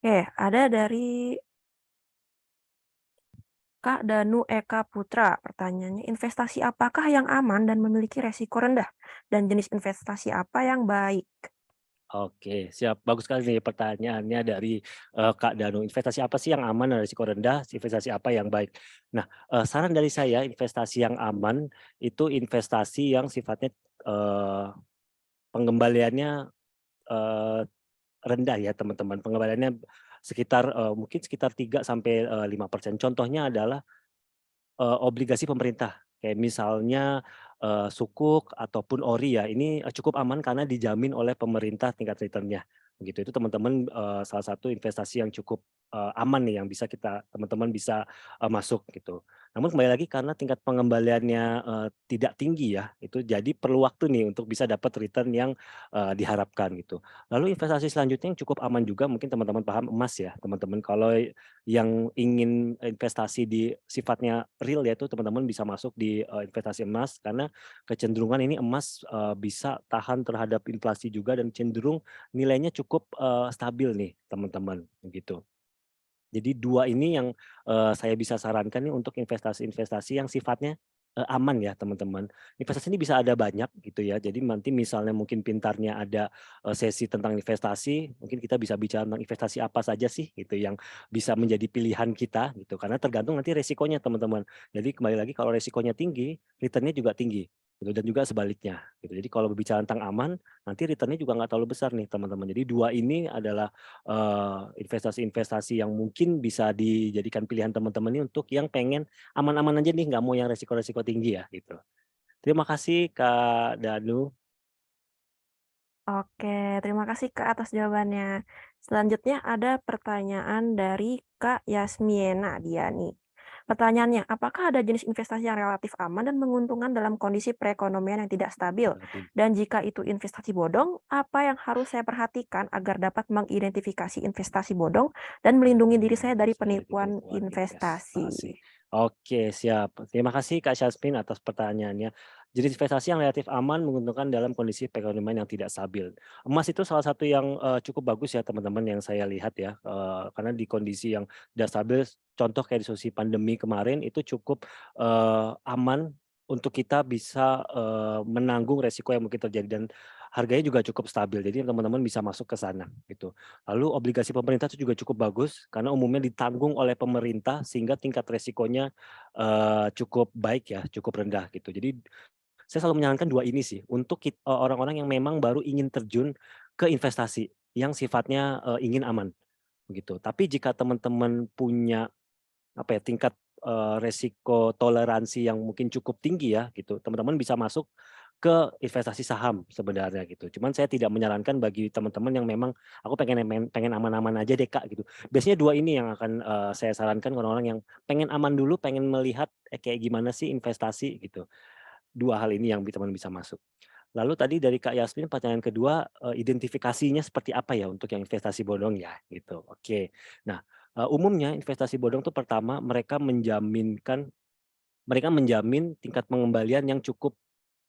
Oke, ada dari Kak Danu Eka Putra. Pertanyaannya, investasi apakah yang aman dan memiliki resiko rendah? Dan jenis investasi apa yang baik? Oke, siap. Bagus sekali nih pertanyaannya dari, Kak Danu. Investasi apa sih yang aman dan risiko rendah? Investasi apa yang baik? Nah, saran dari saya investasi yang aman itu investasi yang sifatnya, pengembaliannya, eee, rendah ya teman-teman. Pengembaliannya sekitar, mungkin sekitar 3 sampai, 5%. Contohnya adalah obligasi pemerintah, kayak misalnya, Sukuk ataupun Ori ya, ini, cukup aman karena dijamin oleh pemerintah tingkat return-nya, gitu. Itu teman-teman, salah satu investasi yang cukup, aman nih yang bisa teman-teman bisa, masuk gitu. Namun kembali lagi karena tingkat pengembaliannya, tidak tinggi ya, itu jadi perlu waktu nih untuk bisa dapat return yang, diharapkan gitu. Lalu investasi selanjutnya yang cukup aman juga mungkin teman-teman paham emas ya, teman-teman. Kalau yang ingin investasi di sifatnya real yaitu teman-teman bisa masuk di, investasi emas karena kecenderungan ini emas, bisa tahan terhadap inflasi juga dan cenderung nilainya cukup, stabil nih teman-teman, gitu. Jadi 2 ini yang, saya bisa sarankan nih untuk investasi-investasi yang sifatnya, aman ya teman-teman. Investasi ini bisa ada banyak gitu ya, jadi nanti misalnya mungkin pintarnya ada, sesi tentang investasi, mungkin kita bisa bicara tentang investasi apa saja sih gitu yang bisa menjadi pilihan kita gitu, karena tergantung nanti resikonya teman-teman. Jadi kembali lagi kalau resikonya tinggi, return-nya juga tinggi gitu dan juga sebaliknya gitu. Jadi kalau berbicara tentang aman, nanti return-nya juga nggak terlalu besar nih teman-teman. Jadi 2 ini adalah investasi-investasi yang mungkin bisa dijadikan pilihan teman-teman ini untuk yang pengen aman-aman aja nih, nggak mau yang resiko-resiko tinggi ya, gitu. Terima kasih Kak Danu. Oke, terima kasih Kak atas jawabannya. Selanjutnya ada pertanyaan dari Kak Yasmiena Diani. Pertanyaannya, apakah ada jenis investasi yang relatif aman dan menguntungkan dalam kondisi perekonomian yang tidak stabil? Waduh, Dan jika itu investasi bodong, apa yang harus saya perhatikan agar dapat mengidentifikasi investasi bodong dan melindungi diri saya dari dari penipuan penipuan investasi. investasi? Oke, siap. Terima kasih Kak Syasmin atas pertanyaannya. Jadi investasi yang relatif aman menguntungkan dalam kondisi perekonomian yang tidak stabil. Emas itu salah satu yang, cukup bagus ya teman-teman yang saya lihat ya, karena di kondisi yang tidak stabil, contoh kayak di situasi pandemi kemarin itu cukup, aman untuk kita bisa, menanggung resiko yang mungkin terjadi dan harganya juga cukup stabil. Jadi teman-teman bisa masuk ke sana gitu. Lalu obligasi pemerintah itu juga cukup bagus karena umumnya ditanggung oleh pemerintah sehingga tingkat resikonya, cukup baik ya, cukup rendah gitu. Jadi saya selalu menyarankan 2 ini sih untuk orang-orang yang memang baru ingin terjun ke investasi yang sifatnya, ingin aman gitu. Tapi jika teman-teman punya apa ya, tingkat, resiko toleransi yang mungkin cukup tinggi ya gitu, teman-teman bisa masuk ke investasi saham sebenarnya gitu. Cuman saya tidak menyarankan bagi teman-teman yang memang, "Aku pengen aman-aman aja deh Kak," gitu. Biasanya 2 ini yang akan, saya sarankan ke orang-orang yang pengen aman dulu, pengen melihat, kayak gimana sih investasi gitu. 2 hal ini yang teman bisa masuk. Lalu tadi dari Kak Yasmin pertanyaan kedua, identifikasinya seperti apa ya untuk yang investasi bodong ya gitu, oke. Nah, umumnya investasi bodong tuh pertama mereka menjamin tingkat pengembalian yang cukup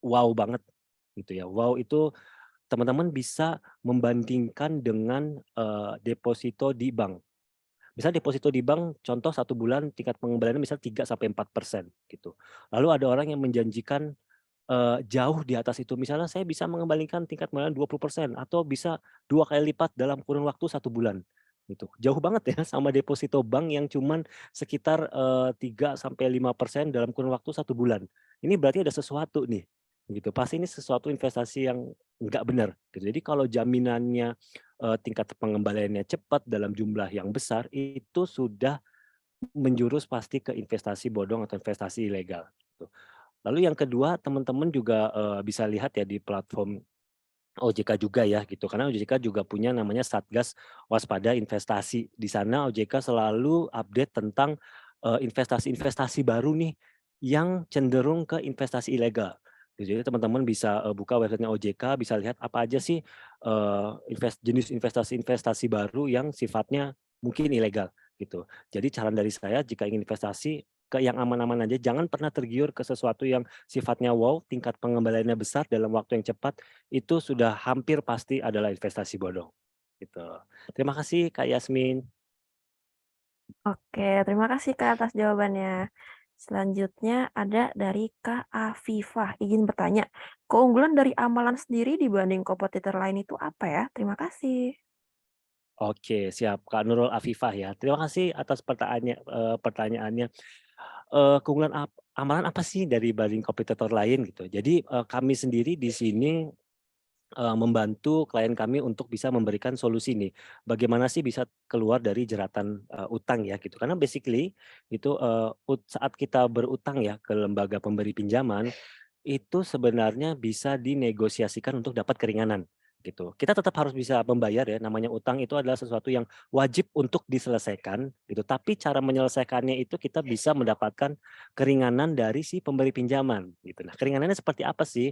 wow banget gitu ya. Wow itu teman-teman bisa membandingkan dengan, deposito di bank. Misal deposito di bank contoh 1 bulan tingkat pengembaliannya misal 3 sampai 4% gitu. Lalu ada orang yang menjanjikan, jauh di atas itu, misalnya saya bisa mengembalikan tingkat pengembalian 20% atau bisa 2 kali lipat dalam kurun waktu 1 bulan, gitu. Jauh banget ya sama deposito bank yang cuman sekitar, 3 sampai 5% dalam kurun waktu 1 bulan. Ini berarti ada sesuatu nih, gitu. Pasti ini sesuatu investasi yang nggak benar, gitu. Jadi kalau jaminannya, tingkat pengembaliannya cepat dalam jumlah yang besar, itu sudah menjurus pasti ke investasi bodong atau investasi ilegal, gitu. Lalu yang kedua, teman-teman juga, bisa lihat ya di platform OJK juga ya gitu, karena OJK juga punya namanya Satgas Waspada Investasi. Di sana OJK selalu update tentang, investasi-investasi baru nih, yang cenderung ke investasi ilegal. Jadi teman-teman bisa, buka websitenya OJK, bisa lihat apa aja sih, jenis investasi-investasi baru yang sifatnya mungkin ilegal, gitu. Jadi saran dari saya jika ingin investasi, ke yang aman-aman aja, jangan pernah tergiur ke sesuatu yang sifatnya wow, tingkat pengembaliannya besar dalam waktu yang cepat, itu sudah hampir pasti adalah investasi bodong, gitu. Terima kasih Kak Yasmin. Oke, terima kasih Kak atas jawabannya. Selanjutnya ada dari Kak Afifah, izin bertanya, keunggulan dari amalan sendiri dibanding kompetitor lain itu apa ya? Terima kasih. Oke siap, Kak Nurul Afifah ya. Terima kasih atas pertanyaannya. Keunggulan amalan apa sih dari banding kompetitor lain gitu. Jadi, kami sendiri di sini, membantu klien kami untuk bisa memberikan solusi nih, bagaimana sih bisa keluar dari jeratan, utang ya gitu. Karena basically itu, saat kita berutang ya ke lembaga pemberi pinjaman, itu sebenarnya bisa dinegosiasikan untuk dapat keringanan, gitu. Kita tetap harus bisa membayar ya, namanya utang itu adalah sesuatu yang wajib untuk diselesaikan, gitu. Tapi cara menyelesaikannya itu kita bisa mendapatkan keringanan dari si pemberi pinjaman, gitu. Nah, keringanannya seperti apa sih?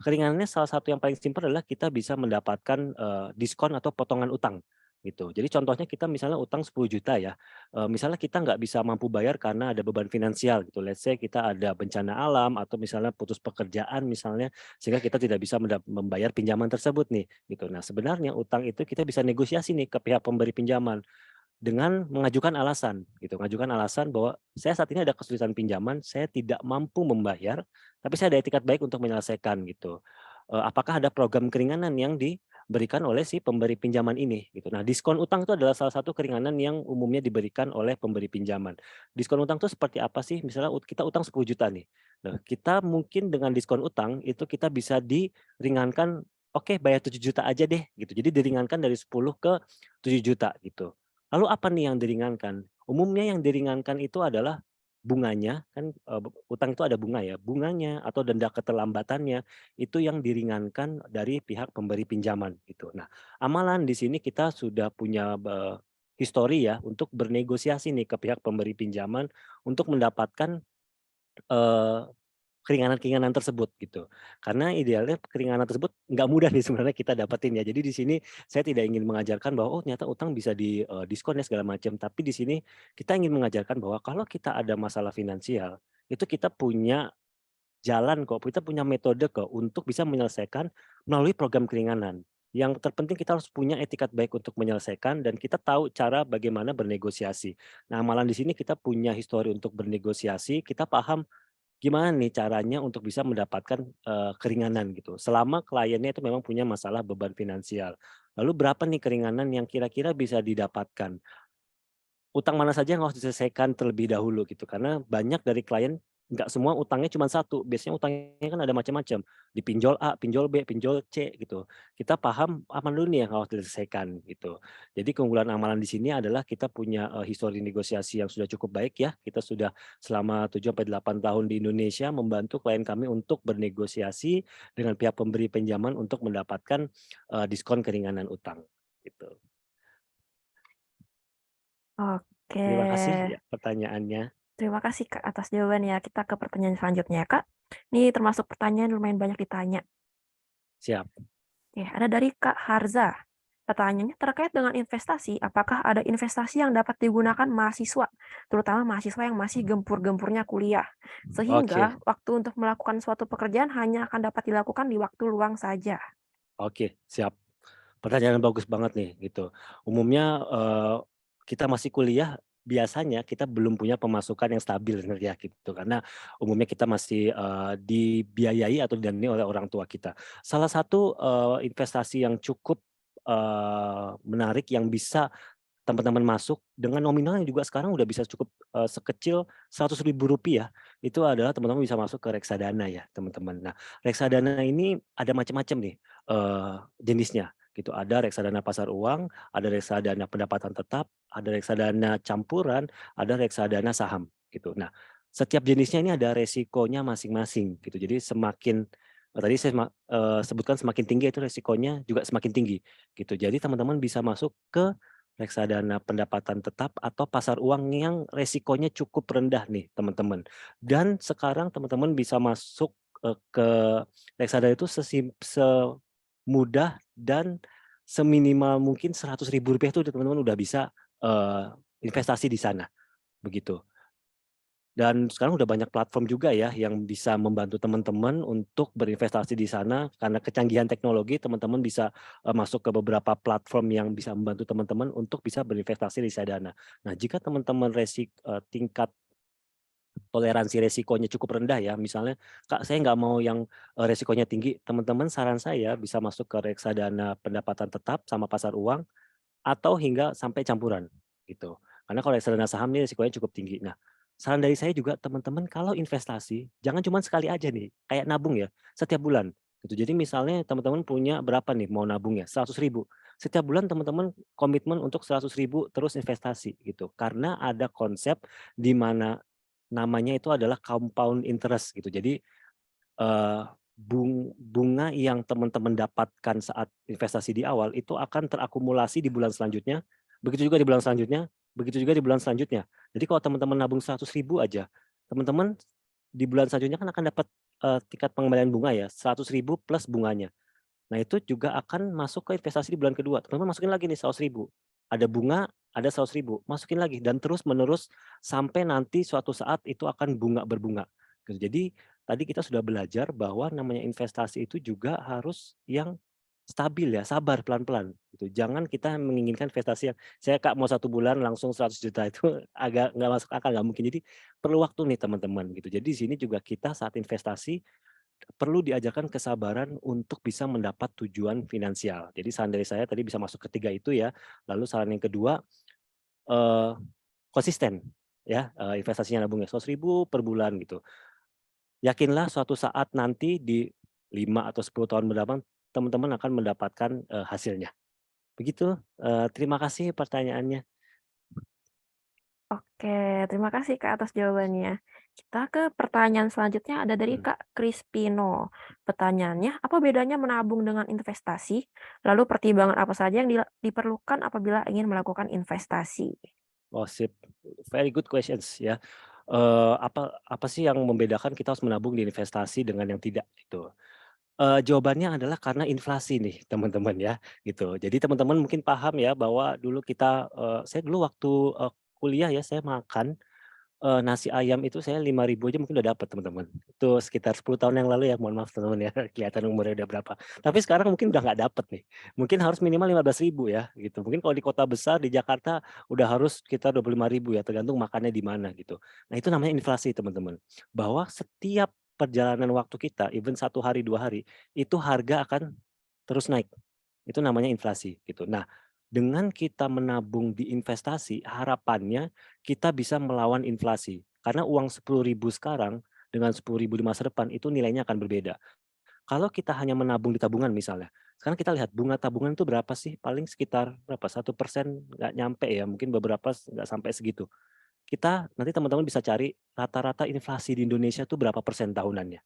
Keringanannya salah satu yang paling simpel adalah kita bisa mendapatkan, diskon atau potongan utang, gitu. Jadi contohnya kita misalnya utang 10 juta ya, misalnya kita nggak bisa mampu bayar karena ada beban finansial gitu, let's say kita ada bencana alam atau misalnya putus pekerjaan misalnya, sehingga kita tidak bisa membayar pinjaman tersebut nih, gitu. Nah sebenarnya utang itu kita bisa negosiasi nih ke pihak pemberi pinjaman, dengan mengajukan alasan gitu, mengajukan alasan bahwa saya saat ini ada kesulitan pinjaman, saya tidak mampu membayar, tapi saya ada etikat baik untuk menyelesaikan gitu. Apakah ada program keringanan yang diberikan oleh si pemberi pinjaman ini gitu. Nah, diskon utang itu adalah salah satu keringanan yang umumnya diberikan oleh pemberi pinjaman. Diskon utang itu seperti apa sih? Misalnya kita utang 10 juta nih. Nah, kita mungkin dengan diskon utang itu kita bisa diringankan, oke bayar 7 juta aja deh gitu. Jadi diringankan dari 10 ke 7 juta gitu. Lalu apa nih yang diringankan? Umumnya yang diringankan itu adalah bunganya, kan, utang itu ada bunga ya, bunganya atau denda keterlambatannya, itu yang diringankan dari pihak pemberi pinjaman, gitu. Nah, amalan di sini kita sudah punya, histori ya untuk bernegosiasi nih ke pihak pemberi pinjaman untuk mendapatkan, eee keringanan-keringanan tersebut gitu. Karena idealnya keringanan tersebut nggak mudah nih sebenarnya kita dapetin ya. Jadi di sini saya tidak ingin mengajarkan bahwa, oh ternyata utang bisa di, diskon ya segala macam. Tapi di sini kita ingin mengajarkan bahwa kalau kita ada masalah finansial, itu kita punya jalan kok, kita punya metode kok untuk bisa menyelesaikan melalui program keringanan. Yang terpenting kita harus punya etikat baik untuk menyelesaikan dan kita tahu cara bagaimana bernegosiasi. Nah, malah di sini kita punya histori untuk bernegosiasi, kita paham gimana nih caranya untuk bisa mendapatkan, keringanan gitu, selama kliennya itu memang punya masalah beban finansial. Lalu berapa nih keringanan yang kira-kira bisa didapatkan? Utang mana saja yang harus diselesaikan terlebih dahulu gitu, karena banyak dari klien nggak semua utangnya cuma satu, biasanya utangnya kan ada macam-macam, di pinjol A, pinjol B, pinjol C gitu. Kita paham apa dulu nih yang harus diselesaikan gitu. Jadi keunggulan amalan di sini adalah kita punya, histori negosiasi yang sudah cukup baik ya, kita sudah selama 7 sampai 8 tahun di Indonesia membantu klien kami untuk bernegosiasi dengan pihak pemberi pinjaman untuk mendapatkan, diskon keringanan utang, gitu. Oke, Terima kasih ya pertanyaannya. terima kasih Kak atas jawabannya. Kita ke pertanyaan selanjutnya Kak. Ini termasuk pertanyaan lumayan banyak ditanya. Siap. Oke, ada dari Kak Harza. Pertanyaannya terkait dengan investasi, apakah ada investasi yang dapat digunakan mahasiswa, terutama mahasiswa yang masih gempur-gempurnya kuliah, Oke sehingga waktu untuk melakukan suatu pekerjaan hanya akan dapat dilakukan di waktu luang saja? oke, siap. Pertanyaan bagus banget nih, gitu. Umumnya, kita masih kuliah, biasanya kita belum punya pemasukan yang stabil sebenarnya gitu, karena umumnya kita masih, dibiayai atau didanai oleh orang tua kita. Salah satu, investasi yang cukup, menarik yang bisa teman-teman masuk dengan nominal yang juga sekarang udah bisa cukup, sekecil Rp100.000, itu adalah teman-teman bisa masuk ke reksadana ya, teman-teman. Nah, reksadana ini ada macam-macam nih, jenisnya gitu. Ada reksadana pasar uang, ada reksadana pendapatan tetap, ada reksadana campuran, ada reksadana saham gitu. Nah, setiap jenisnya ini ada resikonya masing-masing gitu. Jadi semakin tadi saya sebutkan semakin tinggi itu resikonya juga semakin tinggi gitu. Jadi teman-teman bisa masuk ke reksadana pendapatan tetap atau pasar uang yang resikonya cukup rendah nih teman-teman. Dan sekarang teman-teman bisa masuk, ke reksadana itu semudah dan seminimal mungkin Rp100.000 itu teman-teman udah bisa, investasi di sana, begitu. Dan sekarang udah banyak platform juga ya yang bisa membantu teman-teman untuk berinvestasi di sana, karena kecanggihan teknologi teman-teman bisa, masuk ke beberapa platform yang bisa membantu teman-teman untuk bisa berinvestasi di reksadana. Nah, jika teman-teman tingkat toleransi resikonya cukup rendah ya, misalnya, "Kak, saya nggak mau yang, resikonya tinggi." Teman-teman saran saya bisa masuk ke reksadana pendapatan tetap sama pasar uang atau hingga sampai campuran, gitu. Karena kalau reksadana saham nih risikonya cukup tinggi. Nah, saran dari saya juga teman-teman kalau investasi, jangan cuma sekali aja nih, kayak nabung ya, setiap bulan, gitu. Jadi misalnya teman-teman punya berapa nih mau nabung ya, 100.000. Setiap bulan teman-teman komitmen untuk 100.000 terus investasi, gitu. Karena ada konsep di mana namanya itu adalah compound interest gitu. Jadi, Eee, bunga yang teman-teman dapatkan saat investasi di awal itu akan terakumulasi di bulan selanjutnya, begitu juga di bulan selanjutnya, begitu juga di bulan selanjutnya. Jadi kalau teman-teman nabung 100.000 aja, teman-teman di bulan selanjutnya kan akan dapat, tingkat pengembalian bunga ya, 100.000 plus bunganya. Nah, itu juga akan masuk ke investasi di bulan kedua, teman-teman masukin lagi nih 100.000, ada bunga, ada 100.000, masukin lagi dan terus-menerus sampai nanti suatu saat itu akan berbunga, gitu. Jadi, tadi kita sudah belajar bahwa namanya investasi itu juga harus yang stabil ya, sabar pelan-pelan, gitu. Jangan kita menginginkan investasi yang, "Saya Kak mau 1 bulan langsung 100 juta," itu agak nggak masuk akal, nggak mungkin. Jadi, perlu waktu nih teman-teman, gitu. Jadi di sini juga kita saat investasi perlu diajarkan kesabaran untuk bisa mendapat tujuan finansial. Jadi saran dari saya tadi bisa masuk ketiga itu ya. Lalu saran yang kedua, eee, konsisten ya, investasinya nabungnya 100.000 per bulan gitu. Yakinlah suatu saat nanti di 5 atau 10 tahun mendatang, teman-teman akan mendapatkan, hasilnya. Begitu, terima kasih pertanyaannya. Oke, terima kasih Kak atas jawabannya. Kita ke pertanyaan selanjutnya ada dari Mhm. Kak Crispino. Pertanyaannya, apa bedanya menabung dengan investasi? Lalu pertimbangan apa saja yang diperlukan apabila ingin melakukan investasi? Oh sip, very good questions ya. Apa apa sih yang membedakan kita harus menabung di investasi dengan yang tidak gitu? Jawabannya adalah karena inflasi nih teman-teman ya, gitu. Jadi teman-teman mungkin paham ya bahwa dulu kita, saya dulu waktu, kuliah ya saya makan, nasi ayam itu saya 5.000 aja mungkin udah dapat teman-teman. Itu sekitar 10 tahun yang lalu ya, mohon maaf teman-teman ya, kelihatan umurnya udah berapa. Tapi sekarang mungkin udah nggak dapet nih, mungkin harus minimal 15.000 ya, gitu. Mungkin kalau di kota besar di Jakarta udah harus sekitar 25.000 ya, tergantung makannya di mana gitu. Nah itu namanya inflasi teman-teman, bahwa setiap perjalanan waktu kita, even 1 hari, 2 hari, itu harga akan terus naik. Itu namanya inflasi gitu. Nah, dengan kita menabung di investasi, harapannya kita bisa melawan inflasi. Karena uang 10.000 sekarang dengan 10.000 di masa depan itu nilainya akan berbeda. Kalau kita hanya menabung di tabungan misalnya, sekarang kita lihat bunga tabungan itu berapa sih? Paling sekitar berapa, 1% nggak nyampe ya, mungkin beberapa nggak sampai segitu. Kita nanti teman-teman bisa cari rata-rata inflasi di Indonesia tuh berapa persen tahunannya,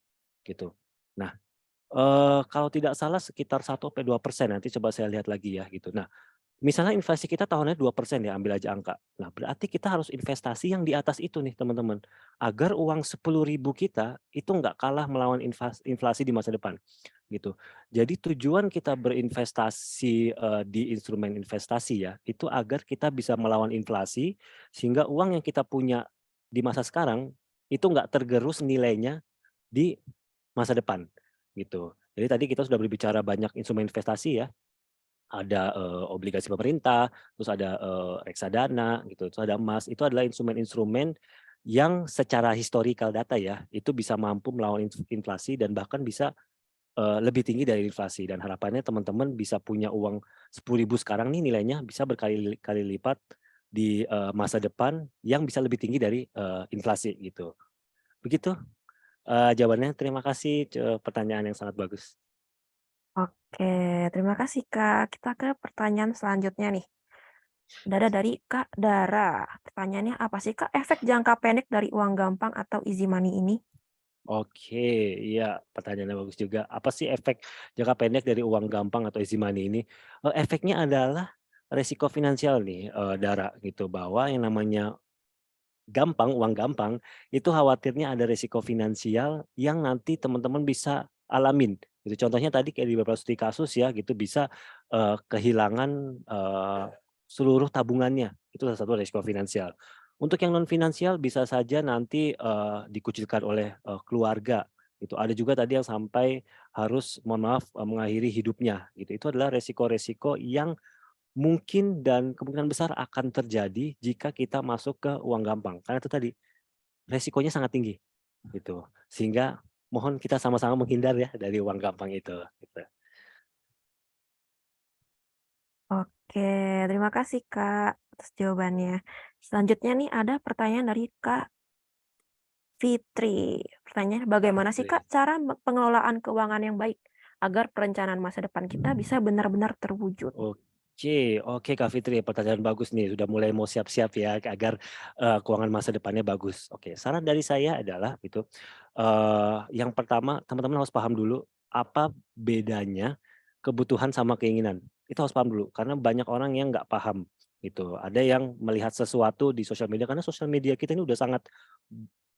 gitu. Nah, kalau tidak salah sekitar 1 sampai 2% nanti coba saya lihat lagi ya gitu. Nah, misalnya inflasi kita tahunnya 2% ya, ambil aja angka. Nah, berarti kita harus investasi yang di atas itu nih teman-teman, agar uang 10.000 kita itu nggak kalah melawan inflasi di masa depan, gitu. Jadi tujuan kita berinvestasi, di instrumen investasi ya, itu agar kita bisa melawan inflasi, sehingga uang yang kita punya di masa sekarang, itu nggak tergerus nilainya di masa depan, gitu. Jadi tadi kita sudah berbicara banyak instrumen investasi ya, ada, obligasi pemerintah, terus ada, reksadana gitu, terus ada emas. Itu adalah instrumen-instrumen yang secara historical data ya, itu bisa mampu melawan inflasi dan bahkan bisa, lebih tinggi dari inflasi dan harapannya teman-teman bisa punya uang 10.000 sekarang nih nilainya bisa berkali-kali lipat di, masa depan yang bisa lebih tinggi dari, inflasi gitu. Begitu, jawabannya. Terima kasih, pertanyaan yang sangat bagus. Oke, terima kasih Kak. Kita ke pertanyaan selanjutnya nih. Dari Kak Dara. Pertanyaannya apa sih Kak efek jangka pendek dari uang gampang atau easy money ini? Oke, iya pertanyaannya bagus juga. Apa sih efek jangka pendek dari uang gampang atau easy money ini? Efeknya adalah resiko finansial nih, Dara, gitu, bahwa yang namanya gampang, uang gampang, itu khawatirnya ada resiko finansial yang nanti teman-teman bisa alamin, gitu. Contohnya tadi kayak di beberapa studi kasus ya gitu bisa, kehilangan, seluruh tabungannya, itu salah satu resiko finansial. Untuk yang non finansial bisa saja nanti, dikucilkan oleh, keluarga, gitu. Ada juga tadi yang sampai harus mohon maaf, mengakhiri hidupnya, gitu. Itu adalah resiko-resiko yang mungkin dan kemungkinan besar akan terjadi jika kita masuk ke uang gampang, karena itu tadi, resikonya sangat tinggi, gitu. Sehingga mohon kita sama-sama menghindar ya dari uang gampang itu, gitu. Oke, terima kasih Kak atas jawabannya. Selanjutnya nih ada pertanyaan dari Kak Fitri. Pertanyaannya, Kak bagaimana sih Fitri. Kak cara pengelolaan keuangan yang baik agar perencanaan masa depan kita bisa benar-benar terwujud? Oke Kak Fitri, pertanyaan bagus nih, sudah mulai mau siap-siap ya agar, keuangan masa depannya bagus. Oke, saran dari saya adalah gitu, yang pertama teman-teman harus paham dulu apa bedanya kebutuhan sama keinginan. Itu harus paham dulu, karena banyak orang yang nggak paham gitu. Ada yang melihat sesuatu di sosial media, karena sosial media kita ini udah sangat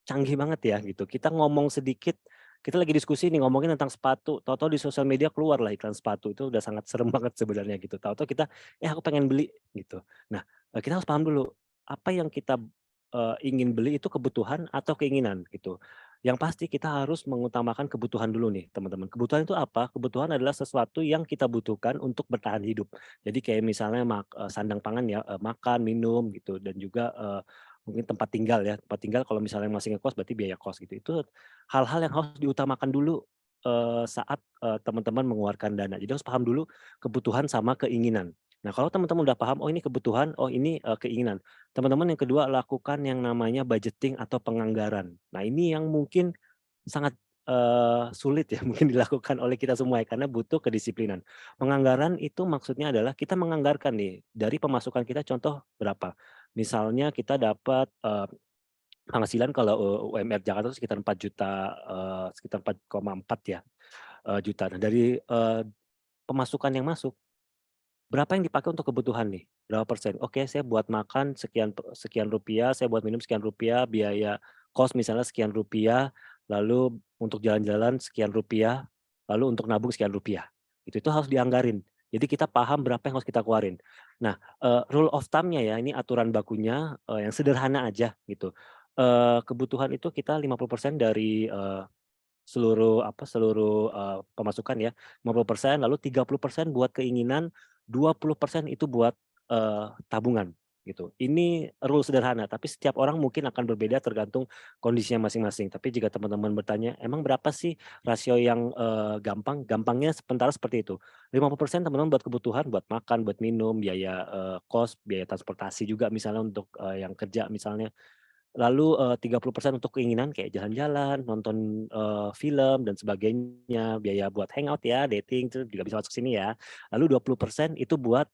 canggih banget ya gitu. Kita ngomong sedikit, kita lagi diskusi nih ngomongin tentang sepatu, tahu-tahu di sosial media keluarlah iklan sepatu, itu udah sangat serem banget sebenarnya gitu. Tahu-tahu kita, "Eh, aku pengen beli," gitu. Nah, kita harus paham dulu, apa yang kita, ingin beli itu kebutuhan atau keinginan gitu. Yang pasti kita harus mengutamakan kebutuhan dulu nih teman-teman. Kebutuhan itu apa? Kebutuhan adalah sesuatu yang kita butuhkan untuk bertahan hidup. Jadi kayak misalnya sandang pangan ya, makan, minum gitu dan juga, mungkin tempat tinggal ya, tempat tinggal kalau misalnya masih ngekos berarti biaya kos gitu. Itu hal-hal yang harus diutamakan dulu, saat, teman-teman mengeluarkan dana. Jadi harus paham dulu kebutuhan sama keinginan. Nah kalau teman-teman udah paham, oh ini kebutuhan, oh ini, keinginan. Teman-teman yang kedua lakukan yang namanya budgeting atau penganggaran. Nah ini yang mungkin sangat, sulit ya mungkin dilakukan oleh kita semua ya, karena butuh kedisiplinan. Penganggaran itu maksudnya adalah kita menganggarkan nih, dari pemasukan kita contoh berapa, misalnya kita dapat, penghasilan kalau, UMR Jakarta itu sekitar 4.000.000, sekitar 4,4 ya, juta. Nah dari, pemasukan yang masuk, berapa yang dipakai untuk kebutuhan nih? Berapa persen? Oke, saya buat makan sekian rupiah, saya buat minum sekian rupiah, biaya kos misalnya sekian rupiah, lalu untuk jalan-jalan sekian rupiah, lalu untuk nabung sekian rupiah. Itu harus dianggarin. Jadi kita paham berapa yang harus kita keluarin. Nah, rule of thumb-nya ya, ini aturan bakunya, yang sederhana aja gitu. Kebutuhan itu kita 50% dari, seluruh, pemasukan ya, 50%, lalu 30% buat keinginan, 20% itu buat, tabungan, gitu. Ini rule sederhana, tapi setiap orang mungkin akan berbeda tergantung kondisinya masing-masing. Tapi jika teman-teman bertanya, "Emang berapa sih rasio yang, gampang?" Gampangnya sementara seperti itu, 50% teman-teman buat kebutuhan, buat makan, buat minum, biaya, kos, biaya transportasi juga misalnya untuk, yang kerja misalnya. Lalu, 30% untuk keinginan kayak jalan-jalan, nonton, film dan sebagainya, biaya buat hangout ya, dating itu juga bisa masuk sini ya. Lalu 20% itu buat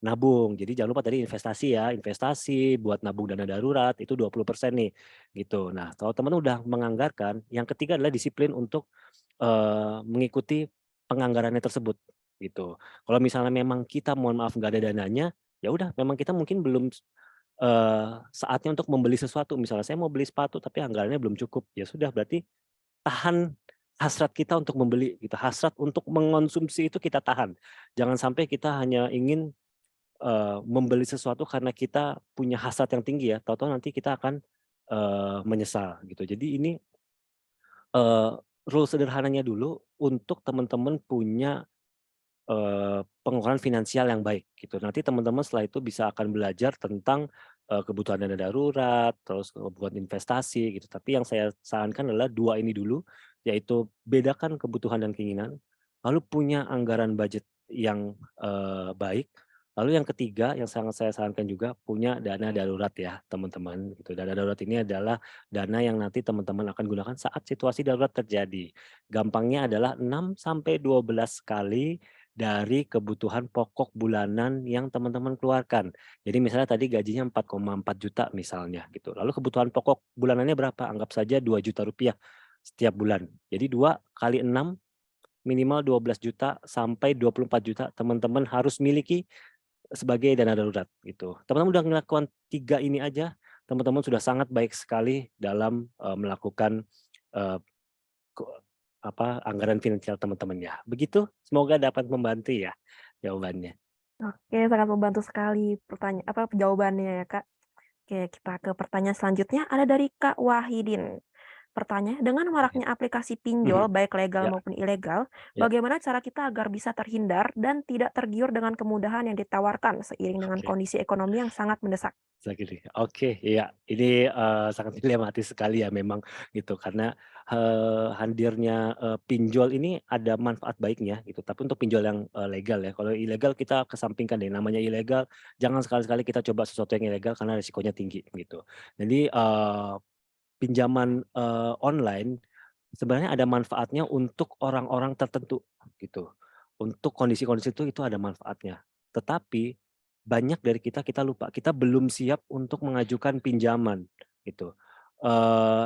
nabung. Jadi jangan lupa tadi investasi ya, investasi buat nabung dana darurat itu 20% nih, gitu. Nah, kalau teman udah menganggarkan, yang ketiga adalah disiplin untuk, mengikuti penganggarannya tersebut, gitu. Kalau misalnya memang kita mohon maaf nggak ada dananya, ya udah memang kita mungkin belum saatnya untuk membeli sesuatu, misalnya saya mau beli sepatu tapi anggarannya belum cukup, ya sudah berarti tahan hasrat kita untuk membeli gitu, hasrat untuk mengonsumsi itu kita tahan. Jangan sampai kita hanya ingin, membeli sesuatu karena kita punya hasrat yang tinggi ya, tahu-tahu nanti kita akan, menyesal gitu. Jadi ini, eee, rule sederhananya dulu untuk teman-teman punya pengeluaran finansial yang baik gitu. Nanti teman-teman setelah itu bisa akan belajar tentang, kebutuhan dana darurat, terus kebutuhan investasi gitu. Tapi yang saya sarankan adalah 2 ini dulu, yaitu bedakan kebutuhan dan keinginan, lalu punya anggaran budget yang, baik, lalu yang ketiga yang sangat saya sarankan juga punya dana darurat ya teman-teman gitu. Dana darurat ini adalah dana yang nanti teman-teman akan gunakan saat situasi darurat terjadi. Gampangnya adalah 6 sampai 12 kali dari kebutuhan pokok bulanan yang teman-teman keluarkan. Jadi misalnya tadi gajinya 4,4 juta misalnya gitu. Lalu kebutuhan pokok bulanannya berapa? Anggap saja 2 juta rupiah setiap bulan. Jadi 2 kali 6 minimal 12 juta sampai 24 juta teman-teman harus miliki sebagai dana darurat gitu. Teman-teman udah ngelakukan 3 ini aja, teman-teman sudah sangat baik sekali dalam, melakukan, eee, ko anggaran finansial teman-teman ya. Begitu, semoga dapat membantu ya jawabannya. Oke, sangat membantu sekali jawabannya ya, Kak. Oke, kita ke pertanyaan selanjutnya ada dari Kak Wahidin. Pertanyaan, dengan Oke. maraknya aplikasi Mhm, pinjol baik legal ya maupun ilegal, ya, bagaimana cara kita agar bisa terhindar dan tidak tergiur dengan kemudahan yang ditawarkan seiring dengan oke. kondisi ekonomi yang sangat mendesak? Segini, oke, iya, ini, sangat dilematis sekali ya memang gitu karena, hadirnya, pinjol ini ada manfaat baiknya gitu, tapi untuk pinjol yang, legal ya, kalau ilegal kita kesampingkan deh, namanya ilegal jangan sekali-sekali kita coba sesuatu yang ilegal karena risikonya tinggi gitu. Jadi, pinjaman, online sebenarnya ada manfaatnya untuk orang-orang tertentu gitu, untuk kondisi-kondisi itu ada manfaatnya. Tetapi banyak dari kita lupa, kita belum siap untuk mengajukan pinjaman gitu.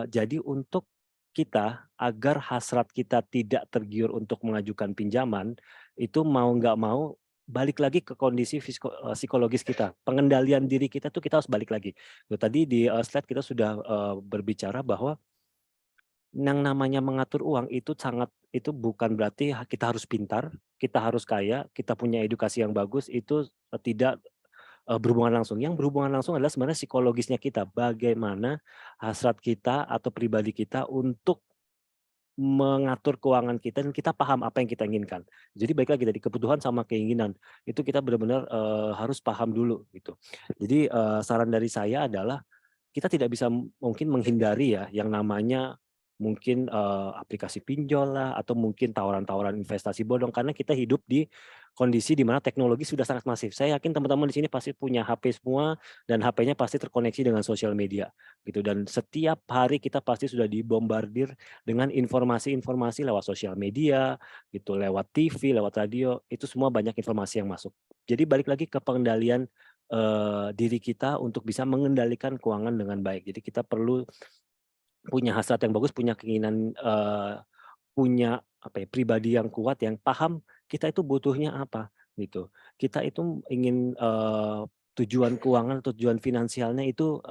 Jadi untuk kita agar hasrat kita tidak tergiur untuk mengajukan pinjaman, itu mau nggak mau balik lagi ke kondisi psikologis kita, pengendalian diri kita tuh kita harus balik lagi. Tadi di, slide kita sudah, berbicara bahwa yang namanya mengatur uang itu bukan berarti kita harus pintar, kita harus kaya, kita punya edukasi yang bagus, itu, tidak, berhubungan langsung. Yang berhubungan langsung adalah sebenarnya psikologisnya kita, bagaimana hasrat kita atau pribadi kita untuk mengatur keuangan kita dan kita paham apa yang kita inginkan. Jadi baik lagi tadi kebutuhan sama keinginan, itu kita benar-benar, harus paham dulu gitu. Jadi, saran dari saya adalah kita tidak bisa mungkin menghindari ya yang namanya mungkin, aplikasi pinjol lah atau mungkin tawaran-tawaran investasi bodong karena kita hidup di kondisi di mana teknologi sudah sangat masif. Saya yakin teman-teman di sini pasti punya HP semua dan HP-nya pasti terkoneksi dengan sosial media gitu dan setiap hari kita pasti sudah dibombardir dengan informasi-informasi lewat sosial media gitu, lewat TV, lewat radio, itu semua banyak informasi yang masuk. Jadi balik lagi ke pengendalian diri kita untuk bisa mengendalikan keuangan dengan baik. Jadi kita perlu punya hasrat yang bagus, punya keinginan, punya apa ya, pribadi yang kuat yang paham kita itu butuhnya apa, gitu. Kita itu ingin, tujuan keuangan, tujuan finansialnya itu,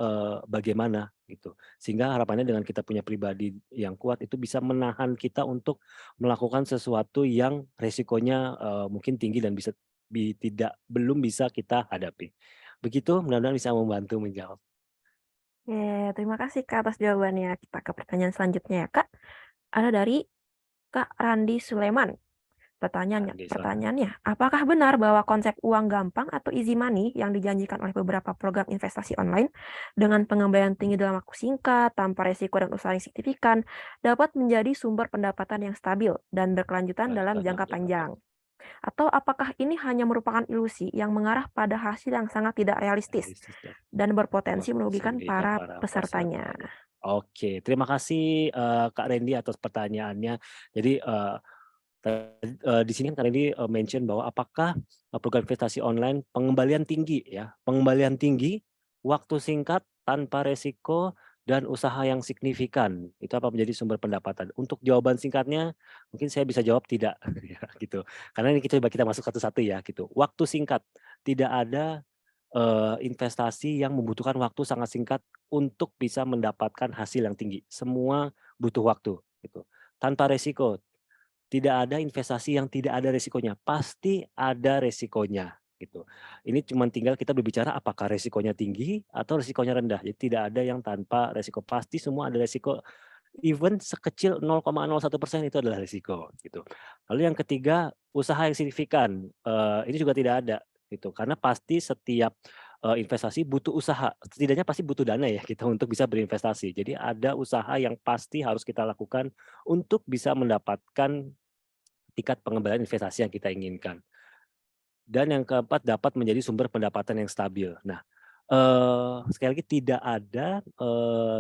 bagaimana, gitu. Sehingga harapannya dengan kita punya pribadi yang kuat itu bisa menahan kita untuk melakukan sesuatu yang resikonya, mungkin tinggi dan bisa belum bisa kita hadapi. Begitu, mudah-mudahan bisa membantu menjawab. Oke, terima kasih Kak atas jawabannya. Kita ke pertanyaan selanjutnya ya Kak. Ada dari Kak Randi Suleman. Andi, selamat. Pertanyaannya, apakah benar bahwa konsep uang gampang atau easy money yang dijanjikan oleh beberapa program investasi online dengan pengembalian tinggi dalam waktu singkat, tanpa resiko dan usaha yang signifikan, dapat menjadi sumber pendapatan yang stabil dan berkelanjutan dalam jangka panjang? Atau apakah ini hanya merupakan ilusi yang mengarah pada hasil yang sangat tidak realistis Realistis dan dan berpotensi merugikan merugikan para para pesertanya? pesertanya. Oke, terima kasih, Kak Randy atas pertanyaannya. Jadi, di sini kan Kak Randy, mention bahwa apakah, program investasi online pengembalian tinggi ya, pengembalian tinggi, waktu singkat, tanpa resiko, dan usaha yang signifikan, itu apa menjadi sumber pendapatan? Untuk jawaban singkatnya, mungkin saya bisa jawab tidak, ya gitu. Karena ini kita masuk satu-satu ya gitu. Waktu singkat, tidak ada investasi yang membutuhkan waktu sangat singkat untuk bisa mendapatkan hasil yang tinggi. Semua butuh waktu gitu. Tanpa resiko, tidak ada investasi yang tidak ada resikonya, pasti ada resikonya gitu. Ini cuman tinggal kita berbicara apakah resikonya tinggi atau resikonya rendah. Jadi tidak ada yang tanpa resiko, pasti semua ada resiko even sekecil 0,01% itu adalah risiko gitu. Lalu yang ketiga, usaha yang signifikan, ini juga tidak ada gitu, karena pasti setiap, investasi butuh usaha, setidaknya pasti butuh dana ya kita untuk bisa berinvestasi. Jadi ada usaha yang pasti harus kita lakukan untuk bisa mendapatkan tingkat pengembalian investasi yang kita inginkan. Dan yang keempat, dapat menjadi sumber pendapatan yang stabil. Nah, sekali lagi tidak ada,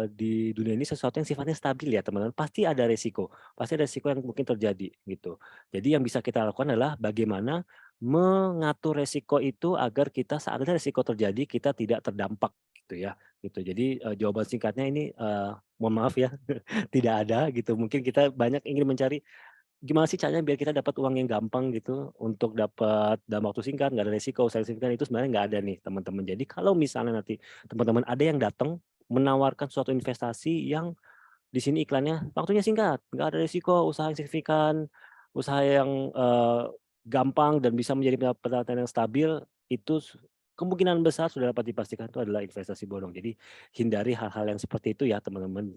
di dunia ini sesuatu yang sifatnya stabil ya teman-teman, pasti ada resiko yang mungkin terjadi gitu. Jadi yang bisa kita lakukan adalah bagaimana mengatur resiko itu agar kita saat ada resiko terjadi kita tidak terdampak gitu ya, gitu. Jadi, jawaban singkatnya ini, mohon maaf ya tidak ada gitu, mungkin kita banyak ingin mencari gimana sih caranya biar kita dapat uang yang gampang gitu, untuk dapat dalam waktu singkat, nggak ada resiko, usaha signifikan itu sebenarnya nggak ada nih teman-teman. Jadi kalau misalnya nanti teman-teman ada yang datang menawarkan suatu investasi yang di sini iklannya waktunya singkat, nggak ada resiko, usaha yang signifikan, usaha yang, gampang dan bisa menjadi pendapatan yang stabil, itu kemungkinan besar sudah dapat dipastikan itu adalah investasi bodong. Jadi hindari hal-hal yang seperti itu ya teman-teman.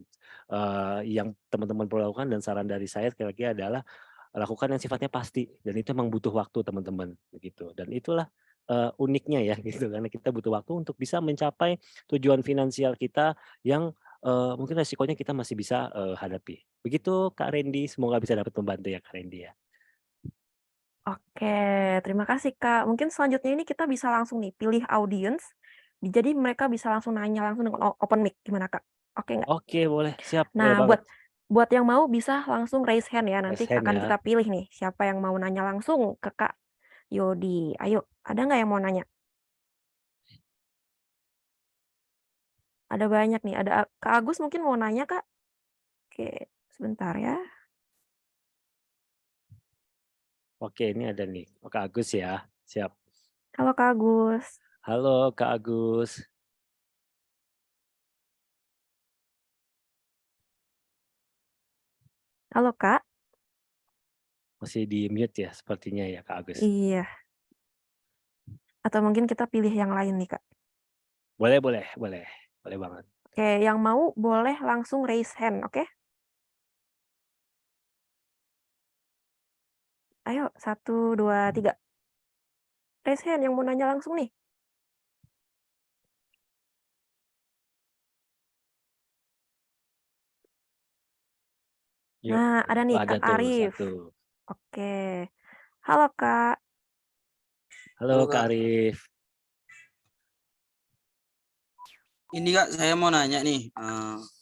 Yang teman-teman perlu lakukan dan saran dari saya sekali lagi adalah lakukan yang sifatnya pasti dan itu memang butuh waktu teman-teman, begitu. Dan itulah, uniknya ya gitu, karena kita butuh waktu untuk bisa mencapai tujuan finansial kita yang mungkin resikonya kita masih bisa, hadapi. Begitu Kak Rendy, semoga bisa dapat membantu ya Kak Rendy ya. Oke, terima kasih, Kak. Mungkin selanjutnya ini kita bisa langsung nih pilih audience, jadi mereka bisa langsung nanya langsung dengan open mic, gimana, Kak? Oke nggak? Oke boleh, siap, boleh Nah, banget. buat yang mau bisa langsung raise hand ya, nanti Raise hand akan ya. kita pilih nih, siapa yang mau nanya langsung ke Kak Yodi. Ayo, ada nggak yang mau nanya? Ada banyak nih, ada Kak Agus mungkin mau nanya, Kak? Oke, sebentar ya. Oke ini ada nih, oh Kak Agus ya, siap. Halo, Kak Agus. Halo Kak Agus, Halo, Kak. masih di mute ya sepertinya ya Kak Agus? Iya, atau mungkin kita pilih yang lain nih, Kak. Boleh boleh boleh, boleh banget. Oke, yang mau boleh langsung raise hand, oke? Ayo, satu, dua, tiga. Raise hand yang mau nanya langsung nih. Yuk, Nah, ada oh nih ada Kak tuh Arif. satu. Oke. Halo, Kak. Halo Halo Kak Kak, Arif. ini Kak saya mau nanya nih,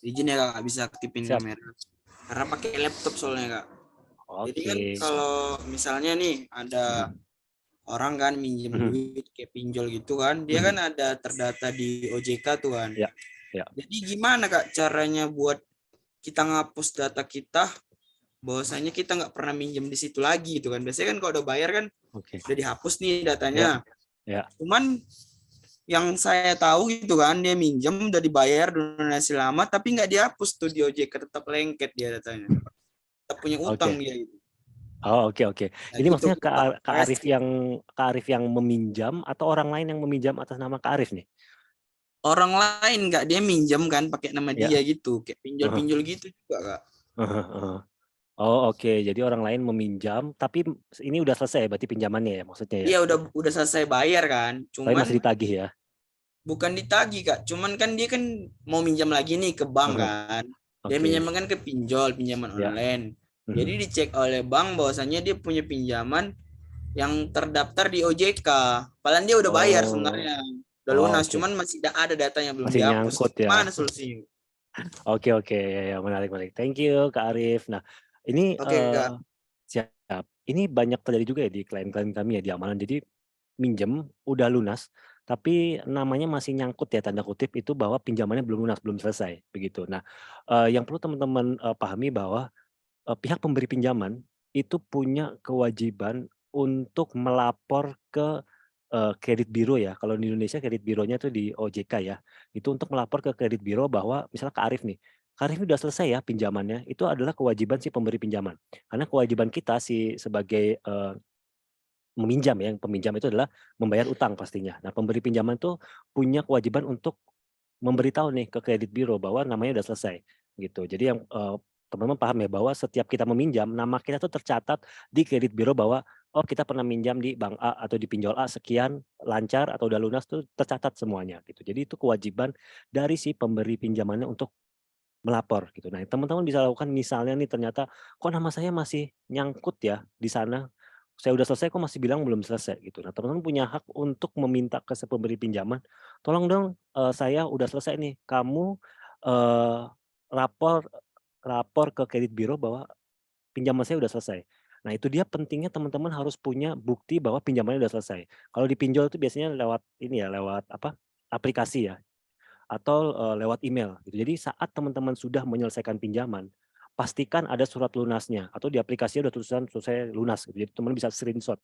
izin ya Kak bisa aktifin Siap, kamera, karena pakai laptop soalnya Kak. Jadi oke. kan kalau misalnya nih ada Mhm orang kan minjem mhm duit kayak pinjol gitu kan, dia kan mhm. ada terdata di OJK tuh kan. Ya ya, Jadi gimana Kak caranya buat kita ngapus data kita, bahwasanya kita nggak pernah minjem di situ lagi gitu kan. Biasanya kan kalau udah bayar kan oke. udah dihapus nih Ya datanya. ya, Cuman yang saya tahu gitu kan dia minjem udah dibayar donasi lama tapi nggak dihapus tuh di OJK, tetap lengket dia datanya, tetap punya utang oke. dia gitu. Oh, oke oke. Nah Ini gitu maksudnya Mas, Kak Arif yang meminjam atau orang lain yang meminjam atas nama Kak Arif nih? orang lain nggak, dia minjem kan pakai nama dia Ya, gitu kayak heeh pinjol-pinjol gitu juga Kak. heeh heeh. Oh, oke. Jadi orang lain meminjam, tapi ini udah selesai berarti pinjamannya ya maksudnya ya? Iya udah selesai bayar kan, Tapi cuman masih ditagih ya? bukan ditagih Kak, cuman kan dia kan mau minjam lagi nih ke bank Heeh, kan, dia oke. minjam kan ke pinjol pinjaman Ya, online. Jadi mhm. dicek oleh bank bahwasanya dia punya pinjaman yang terdaftar di OJK. Padahal dia udah bayar Oh, sebenarnya, udah oh lunas, oke. cuman masih ada datanya belum Masih dihapus. nyangkut ya? Gimana solusinya? Oke oke, ya ya, menarik menarik. Thank you Kak Arif. Nah, ini, Oke Kak. siap. Ini banyak terjadi juga ya di klien-klien kami ya di amalan. Jadi minjem, udah lunas, tapi namanya masih nyangkut ya tanda kutip itu bahwa pinjamannya belum lunas, belum selesai, begitu. Nah, yang perlu teman-teman, pahami bahwa, pihak pemberi pinjaman itu punya kewajiban untuk melapor ke, kredit biro ya, kalau di Indonesia kredit bironya tuh di OJK ya, itu untuk melapor ke kredit biro bahwa misalnya Kak Arif nih, Kak Arif ini udah selesai ya pinjamannya, itu adalah kewajiban si pemberi pinjaman. Karena kewajiban kita sebagai, meminjam ya, yang peminjam itu adalah membayar utang pastinya. Nah, pemberi pinjaman tuh punya kewajiban untuk memberitahu nih ke kredit biro bahwa namanya udah selesai. gitu. Jadi yang teman-teman paham ya bahwa setiap kita meminjam, nama kita tuh tercatat di kredit biro bahwa oh kita pernah minjam di bank A atau di pinjol A sekian lancar atau udah lunas tuh tercatat semuanya gitu. Jadi itu kewajiban dari si pemberi pinjamannya untuk melapor gitu. Nah, teman-teman bisa lakukan misalnya nih ternyata kok nama saya masih nyangkut ya di sana. Saya udah selesai kok masih bilang belum selesai gitu. Nah, teman-teman punya hak untuk meminta ke si pemberi pinjaman, "Tolong dong, saya udah selesai nih, kamu, eee, lapor lapor ke kredit biro bahwa pinjaman saya udah selesai." Nah, itu dia pentingnya teman-teman harus punya bukti bahwa pinjamannya udah selesai. Kalau di pinjol itu biasanya lewat ini ya, lewat apa, aplikasi ya atau, lewat email gitu. Jadi saat teman-teman sudah menyelesaikan pinjaman, pastikan ada surat lunasnya atau di aplikasinya udah tulisan selesai lunas gitu. Jadi teman bisa screenshot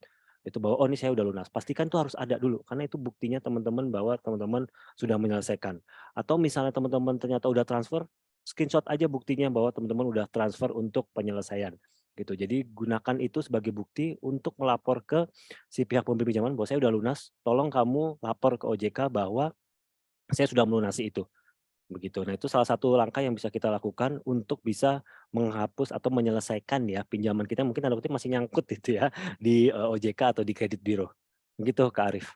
itu bahwa, "Oh ini saya udah lunas." Pastikan tuh harus ada dulu karena itu buktinya teman-teman bahwa teman-teman sudah menyelesaikan. Atau misalnya teman-teman ternyata udah transfer, screenshot aja buktinya bahwa teman-teman udah transfer untuk penyelesaian gitu. Jadi gunakan itu sebagai bukti untuk melapor ke si pihak pemberi pinjaman bahwa, "Saya udah lunas, tolong kamu lapor ke OJK bahwa saya sudah melunasi itu." Begitu. Nah, itu salah satu langkah yang bisa kita lakukan untuk bisa menghapus atau menyelesaikan ya pinjaman kita mungkin tanda kutip masih nyangkut itu ya di, OJK atau di kredit biro. Begitu Kak Arif.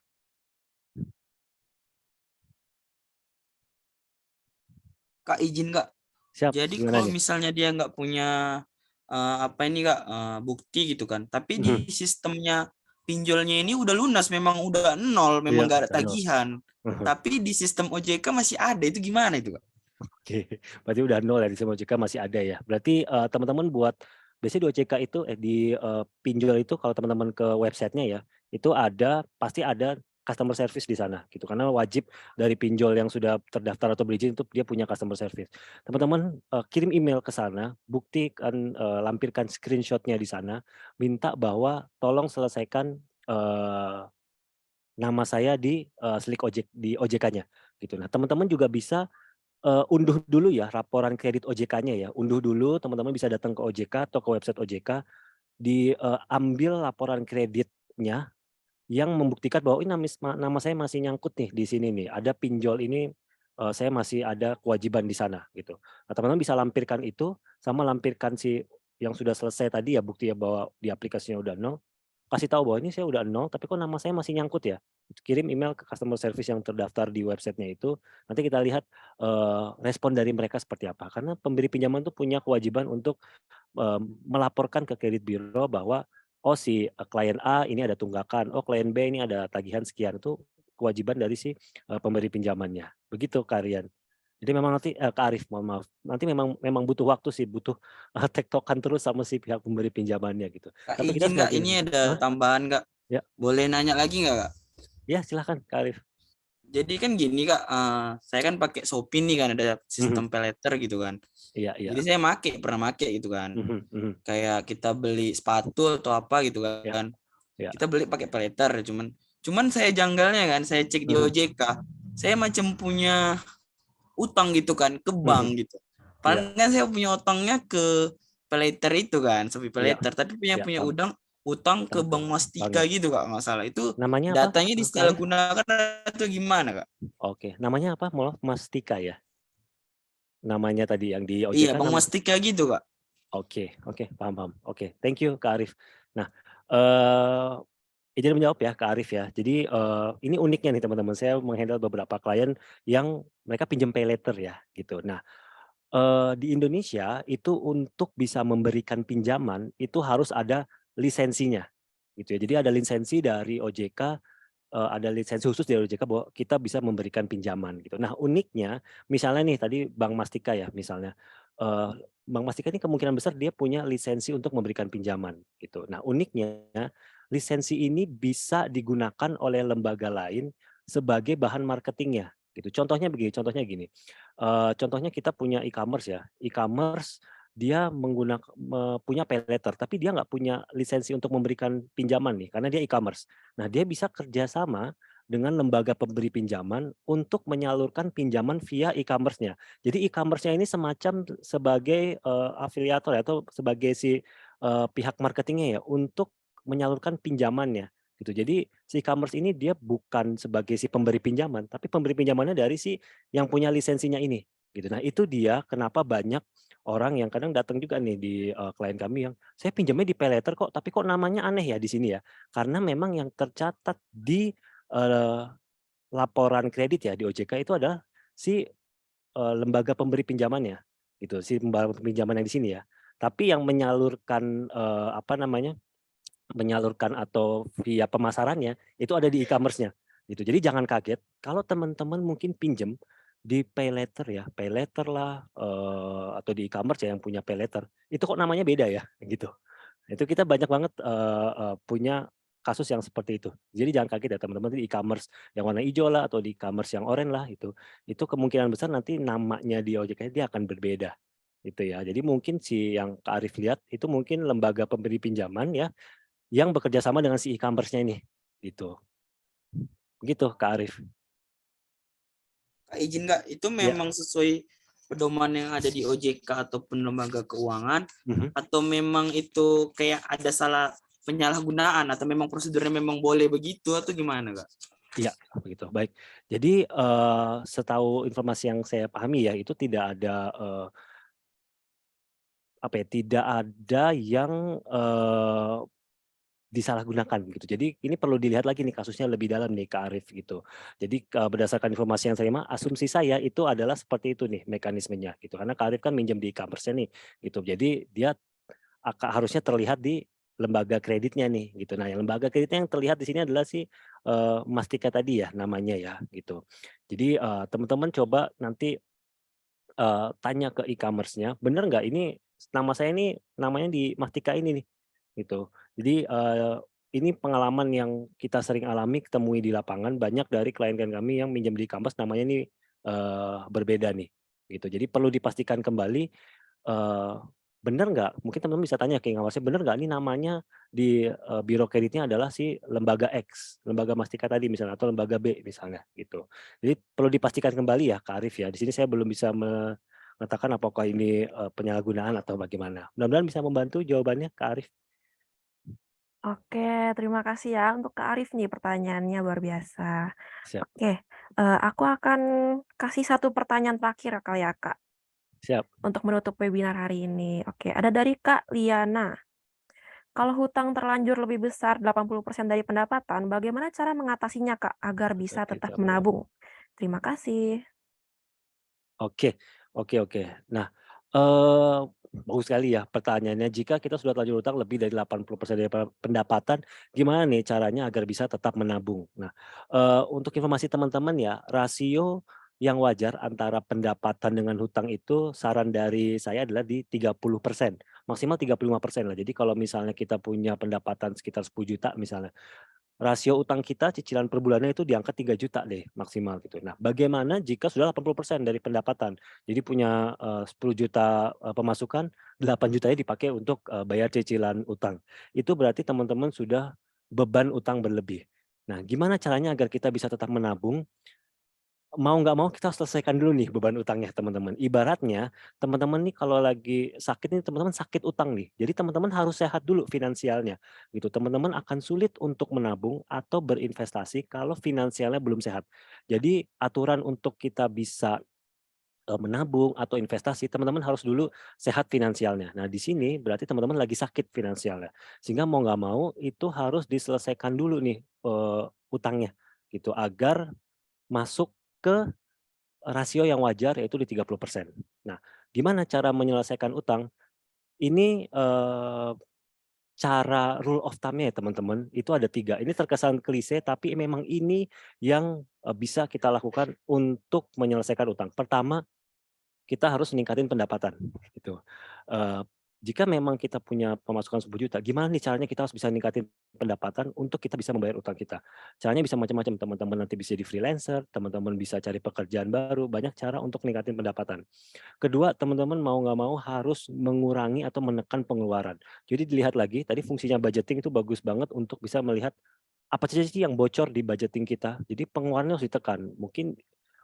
Kak, izin Kak. Siap, Jadi gimana kalau nih? misalnya dia nggak punya apa ini Kak, bukti gitu kan, tapi di Mhm, sistemnya pinjolnya ini udah lunas, memang udah nol, iya, memang nggak ada udah nol. tagihan. Mhm, Tapi di sistem OJK masih ada, itu gimana itu Kak? oke. Berarti udah nol ya di sistem OJK masih ada ya. Berarti, teman-teman buat biasanya di OJK itu pinjol itu kalau teman-teman ke websitenya ya, itu ada pasti ada customer service di sana gitu, karena wajib dari pinjol yang sudah terdaftar atau berizin itu dia punya customer service. Teman-teman, kirim email ke sana, buktikan, lampirkan screenshot-nya di sana, minta bahwa tolong selesaikan, nama saya di, slik di OJK-nya gitu. Nah, teman-teman juga bisa unduh dulu ya laporan kredit OJK-nya ya, unduh dulu teman-teman bisa datang ke OJK atau ke website OJK, ambil laporan kreditnya yang membuktikan bahwa, "Ini nama saya masih nyangkut nih di sini nih, ada pinjol ini, saya masih ada kewajiban di sana," gitu. Nah, teman-teman bisa lampirkan itu, sama lampirkan si yang sudah selesai tadi ya, bukti ya bahwa di aplikasinya udah nol, kasih tahu bahwa, "Ini saya udah nol, tapi kok nama saya masih nyangkut ya?" Kirim email ke customer service yang terdaftar di websitenya itu, nanti kita lihat, respon dari mereka seperti apa. Karena pemberi pinjaman tuh punya kewajiban untuk melaporkan ke kredit biro bahwa, oh si, klien A ini ada tunggakan, oh klien B ini ada tagihan sekian, itu kewajiban dari si, pemberi pinjamannya. Begitu Kak Rian. Jadi memang nanti Kak Arif, mohon maaf. Nanti memang memang butuh waktu sih, butuh, tektokan terus sama si pihak pemberi pinjamannya gitu. Kak, Tapi kita izin Kak, sebagai ini ada heeh, tambahan Kak. ya Boleh nanya lagi nggak Kak? ya silahkan Kak Arif. Jadi kan gini Kak, saya kan pakai Shopee nih kan, ada Mhm, sistem paylater gitu kan. iya iya. Jadi saya pernah make gitu kan. Mhm mhm. Kayak kita beli sepatu atau apa gitu Ya kan. ya. Kita beli pakai paylater, cuman cuman saya janggalnya kan, saya cek di Mhm OJK, saya macam punya utang gitu kan ke mhm. bank gitu. Iya Padahal kan saya punya utangnya ke paylater itu kan, Shopee iya paylater, tapi punya iya, punya paham. utang ke Utang ke Bank Mastika banknya. gitu Kak, nggak salah. Itu Namanya apa, datanya Kak Arif? disalahgunakan atau gimana Kak? Oke, namanya apa? Mastika ya? Namanya tadi yang di Iya, OJK Bank Mastika gitu Kak. oke oke, paham paham. Oke, thank you Kak Arif. Nah, eee, izin menjawab ya Kak Arif ya. Jadi, ini uniknya nih teman-teman, saya meng-handle beberapa klien yang mereka pinjam paylater ya, gitu. Nah, di Indonesia itu untuk bisa memberikan pinjaman, itu harus ada lisensinya, gitu ya. Jadi ada lisensi dari OJK, ada lisensi khusus dari OJK bahwa kita bisa memberikan pinjaman gitu. Nah uniknya, misalnya nih tadi Bank Mastika ya misalnya, eee, Bank Mastika ini kemungkinan besar dia punya lisensi untuk memberikan pinjaman gitu. Nah uniknya, lisensi ini bisa digunakan oleh lembaga lain sebagai bahan marketingnya gitu. Contohnya gini, contohnya kita punya e-commerce ya, e-commerce dia punya paylater tapi dia nggak punya lisensi untuk memberikan pinjaman nih karena dia e-commerce. Nah, dia bisa kerjasama dengan lembaga pemberi pinjaman untuk menyalurkan pinjaman via e-commerce-nya. Jadi e-commerce-nya ini semacam sebagai, afiliator ya atau sebagai si, pihak marketingnya ya untuk menyalurkan pinjamannya gitu. Jadi si e-commerce ini dia bukan sebagai si pemberi pinjaman, tapi pemberi pinjamannya dari si yang punya lisensinya ini. gitu. Nah itu dia kenapa banyak orang yang kadang datang juga nih di klien kami yang saya pinjamnya di paylater kok, tapi kok namanya aneh ya di sini ya. Karena memang yang tercatat di eh, laporan kredit ya di OJK itu adalah si lembaga pemberi pinjamannya gitu, si lembaga pinjaman yang di sini ya. Tapi yang menyalurkan apa namanya, menyalurkan atau via pemasarannya itu ada di e-commerce-nya gitu. Jadi jangan kaget kalau teman-teman mungkin pinjam di paylater ya, paylater lah atau di e-commerce ya yang punya paylater, itu kok namanya beda ya gitu. Itu kita banyak banget punya kasus yang seperti itu. Jadi jangan kaget ya teman-teman di e-commerce yang warna hijau lah atau di e-commerce yang oranye lah itu kemungkinan besar nanti namanya di OJK dia akan berbeda gitu ya. Jadi mungkin si yang Kak Arif lihat itu mungkin lembaga pemberi pinjaman ya yang bekerja sama dengan si e-commerce-nya ini, gitu. Begitu Kak Arif. Kak, izin nggak, itu Ya, memang sesuai pedoman yang ada di OJK ataupun lembaga keuangan, mhm, atau memang itu kayak ada salah penyalahgunaan, atau memang prosedurnya memang boleh begitu, atau gimana Kak? iya, begitu, baik. Jadi, setahu informasi yang saya pahami ya, itu tidak ada, apa ya, tidak ada yang, disalahgunakan gitu. Jadi ini perlu dilihat lagi nih kasusnya lebih dalam nih Kak Arif gitu. Jadi, berdasarkan informasi yang saya terima, asumsi saya itu adalah seperti itu nih mekanismenya gitu. Karena Kak Arif kan minjem di e-commerce-nya nih, gitu. Jadi dia harusnya terlihat di lembaga kreditnya nih gitu. Nah, yang lembaga kreditnya yang terlihat di sini adalah si, Mastika tadi ya namanya ya gitu. Jadi, teman-teman coba nanti, tanya ke e-commerce-nya, "Bener nggak ini nama saya ini namanya di Mastika ini nih?" Gitu. Jadi, ini pengalaman yang kita sering alami ketemui di lapangan banyak dari klien-klien kami yang minjem di e-commerce namanya ini, berbeda nih gitu. Jadi perlu dipastikan kembali Eee, bener nggak, mungkin teman-teman bisa tanya ke pengawasnya, bener nggak ini namanya di, biro kreditnya adalah si lembaga X, lembaga Mastika tadi misalnya atau lembaga B misalnya gitu. Jadi perlu dipastikan kembali ya Kak Arif ya, di sini saya belum bisa mengatakan apakah ini, penyalahgunaan atau bagaimana. Mudah-mudahan bisa membantu jawabannya Kak Arif. Oke, terima kasih ya untuk Kak Arif nih pertanyaannya luar biasa. Siap Oke, aku akan kasih satu pertanyaan terakhir ya, Kak, ya, Kak, siap. untuk menutup webinar hari ini. Oke, ada dari Kak Liana. Kalau hutang terlanjur lebih besar 80% dari pendapatan, bagaimana cara mengatasinya, Kak, agar bisa Oke, tetap Kak, boleh. menabung? Terima kasih. Oke, oke. Nah, bagus sekali ya pertanyaannya. Jika kita sudah terlanjur utang lebih dari 80% dari pendapatan, gimana nih caranya agar bisa tetap menabung? Nah, untuk informasi teman-teman ya, rasio yang wajar antara pendapatan dengan hutang itu saran dari saya adalah di 30%, maksimal 35% lah. Jadi kalau misalnya kita punya pendapatan sekitar 10 juta misalnya, rasio utang kita cicilan per bulannya itu di angka 3 juta deh maksimal gitu. Nah, bagaimana jika sudah 80% dari pendapatan? Jadi punya, 10 juta pemasukan, 8 jutanya dipakai untuk, bayar cicilan utang. Itu berarti teman-teman sudah beban utang berlebih. Nah, gimana caranya agar kita bisa tetap menabung? Mau nggak mau kita selesaikan dulu nih beban utangnya teman-teman. Ibaratnya teman-teman nih kalau lagi sakit nih teman-teman sakit utang nih. Jadi teman-teman harus sehat dulu finansialnya gitu. Teman-teman akan sulit untuk menabung atau berinvestasi kalau finansialnya belum sehat. Jadi aturan untuk kita bisa, menabung atau investasi teman-teman harus dulu sehat finansialnya. Nah di sini berarti teman-teman lagi sakit finansialnya. Sehingga mau nggak mau itu harus diselesaikan dulu nih, utangnya gitu agar masuk ke rasio yang wajar yaitu di 30%. Nah, gimana cara menyelesaikan utang? Ini, cara rule of thumb-nya ya teman-teman, itu ada 3. Ini terkesan klise tapi memang ini yang, bisa kita lakukan untuk menyelesaikan utang. Pertama, kita harus ningkatin pendapatan gitu. Eee, jika memang kita punya pemasukan 10 juta, gimana nih caranya kita harus bisa ningkatin pendapatan untuk kita bisa membayar utang kita. Caranya bisa macam-macam, teman-teman nanti bisa jadi freelancer, teman-teman bisa cari pekerjaan baru, banyak cara untuk ningkatin pendapatan. Kedua, teman-teman mau nggak mau harus mengurangi atau menekan pengeluaran. Jadi dilihat lagi, tadi fungsinya budgeting itu bagus banget untuk bisa melihat apa saja sih yang bocor di budgeting kita. Jadi pengeluarannya harus ditekan. Mungkin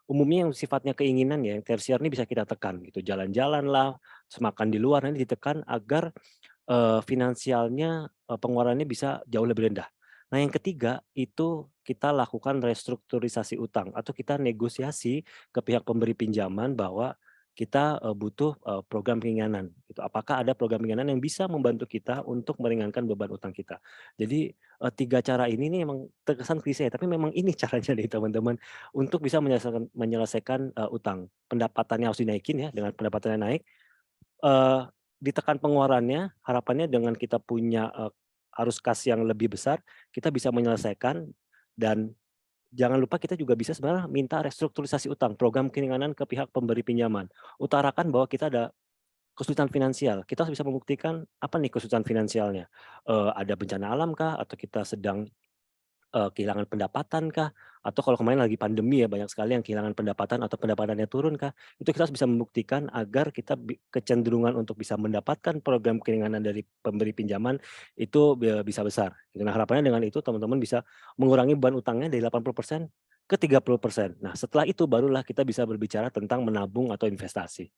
umumnya yang sifatnya keinginan ya, yang tersier ini bisa kita tekan gitu, jalan-jalan lah, terus makan di luar, nanti ditekan agar, finansialnya, pengeluarannya bisa jauh lebih rendah. Nah yang ketiga, itu kita lakukan restrukturisasi utang atau kita negosiasi ke pihak pemberi pinjaman bahwa kita butuh program keringanan gitu. Apakah ada program keringanan yang bisa membantu kita untuk meringankan beban utang kita. Jadi 3 cara ini nih emang terkesan klise, tapi memang ini caranya nih teman-teman untuk bisa menyelesaikan utang. Pendapatannya harus dinaikin ya, dengan pendapatannya naik, eee, ditekan pengeluarannya, harapannya dengan kita punya arus kas yang lebih besar, kita bisa menyelesaikan. Dan jangan lupa kita juga bisa sebenarnya minta restrukturisasi utang, program keringanan ke pihak pemberi pinjaman. Utarakan bahwa kita ada kesulitan finansial, kita harus bisa membuktikan apa nih kesulitan finansialnya, ada bencana alam kah? Atau kita sedang kehilangan pendapatan kah? Atau kalau kemarin lagi pandemi ya banyak sekali yang kehilangan pendapatan atau pendapatannya turun kah? Itu kita harus bisa membuktikan agar kita kecenderungan untuk bisa mendapatkan program keringanan dari pemberi pinjaman itu bisa besar, gitu. Nah harapannya dengan itu teman-teman bisa mengurangi beban utangnya dari 80% ke 30%. Nah setelah itu barulah kita bisa berbicara tentang menabung atau investasi.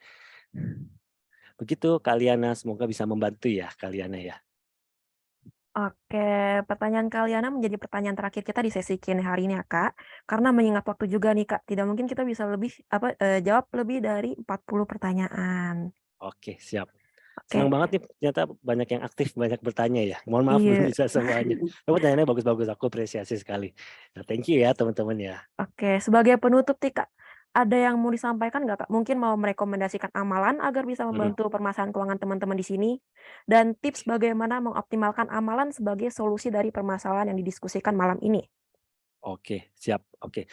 Begitu Kak Liana, semoga bisa membantu ya Kak Liana ya. Oke, pertanyaan Kaliana menjadi pertanyaan terakhir kita di sesi Q&A hari ini ya, Kak. Karena mengingat waktu juga nih, Kak, tidak mungkin kita bisa lebih jawab lebih dari 40 pertanyaan. Oke siap. Senang Oke, banget nih ternyata banyak yang aktif, banyak bertanya ya. Mohon maaf belum iya. bisa semuanya. Tapi pertanyaannya bagus-bagus, aku apresiasi sekali. Nah, thank you ya teman-teman ya. Oke, sebagai penutup nih, Kak, ada yang mau disampaikan nggak, Kak? Mungkin mau merekomendasikan amalan agar bisa Mhm. membantu permasalahan keuangan teman-teman di sini, dan tips bagaimana mengoptimalkan amalan sebagai solusi dari permasalahan yang didiskusikan malam ini. Oke, siap. Oke.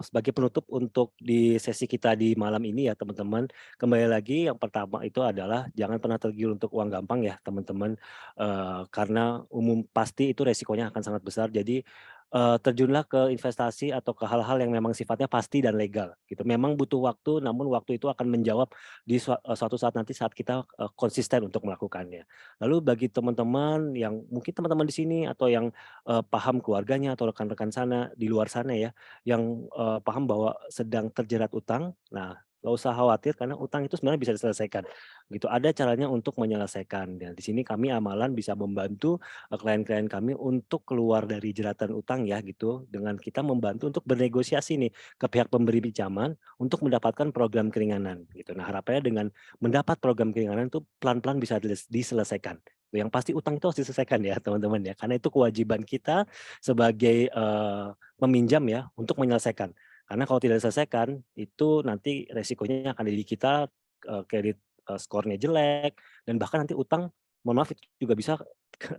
Sebagai penutup untuk di sesi kita di malam ini ya teman-teman, kembali lagi yang pertama itu adalah jangan pernah tergiur untuk uang gampang ya teman-teman, karena pasti itu resikonya akan sangat besar. Jadi, terjunlah ke investasi atau ke hal-hal yang memang sifatnya pasti dan legal gitu. Memang butuh waktu, namun waktu itu akan menjawab di suatu saat nanti saat kita konsisten untuk melakukannya. Lalu bagi teman-teman yang mungkin teman-teman di sini atau yang paham keluarganya atau rekan-rekan sana di luar sana ya, yang paham bahwa sedang terjerat utang. Nah, nggak usah khawatir karena utang itu sebenarnya bisa diselesaikan, gitu. Ada caranya untuk menyelesaikan. Dan di sini kami Amalan bisa membantu klien-klien kami untuk keluar dari jeratan utang ya gitu, dengan kita membantu untuk bernegosiasi nih ke pihak pemberi pinjaman untuk mendapatkan program keringanan gitu. Nah, harapannya dengan mendapat program keringanan itu pelan-pelan bisa diselesaikan. Yang pasti utang itu harus diselesaikan ya teman-teman ya, karena itu kewajiban kita sebagai, peminjam ya untuk menyelesaikan. Karena kalau tidak diselesaikan, itu nanti resikonya akan di kita, kredit, skornya jelek dan bahkan nanti utang, mohon maaf itu juga bisa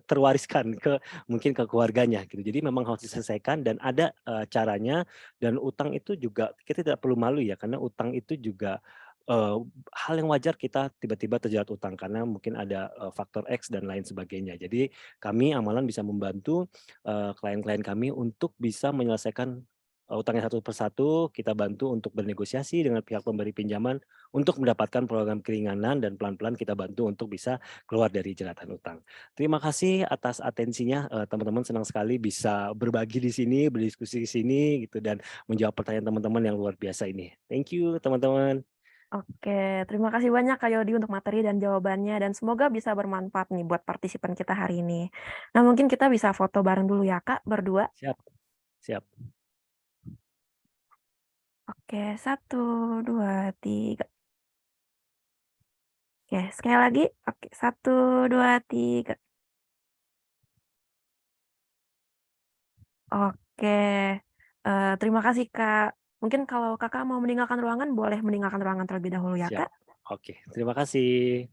terwariskan ke mungkin ke keluarganya gitu. Jadi memang harus diselesaikan dan ada, caranya. Dan utang itu juga kita tidak perlu malu ya, karena utang itu juga, eee, hal yang wajar kita tiba-tiba terjerat utang karena mungkin ada, faktor X dan lain sebagainya. Jadi kami Amalan bisa membantu, klien-klien kami untuk bisa menyelesaikan, utangnya satu persatu, kita bantu untuk bernegosiasi dengan pihak pemberi pinjaman untuk mendapatkan program keringanan dan pelan-pelan kita bantu untuk bisa keluar dari jeratan utang. Terima kasih atas atensinya, teman-teman senang sekali bisa berbagi di sini, berdiskusi di sini gitu dan menjawab pertanyaan teman-teman yang luar biasa ini. Thank you teman-teman. Oke, terima kasih banyak Kak Yodi untuk materi dan jawabannya, dan semoga bisa bermanfaat nih buat partisipan kita hari ini. Nah, mungkin kita bisa foto bareng dulu ya Kak, berdua. Siap siap. Oke, 1, 2, 3. Oke, sekali lagi. Oke, 1, 2, 3. Oke, terima kasih Kak. Mungkin kalau Kakak mau meninggalkan ruangan, boleh meninggalkan ruangan terlebih dahulu ya Siap. Kak. Oke, terima kasih.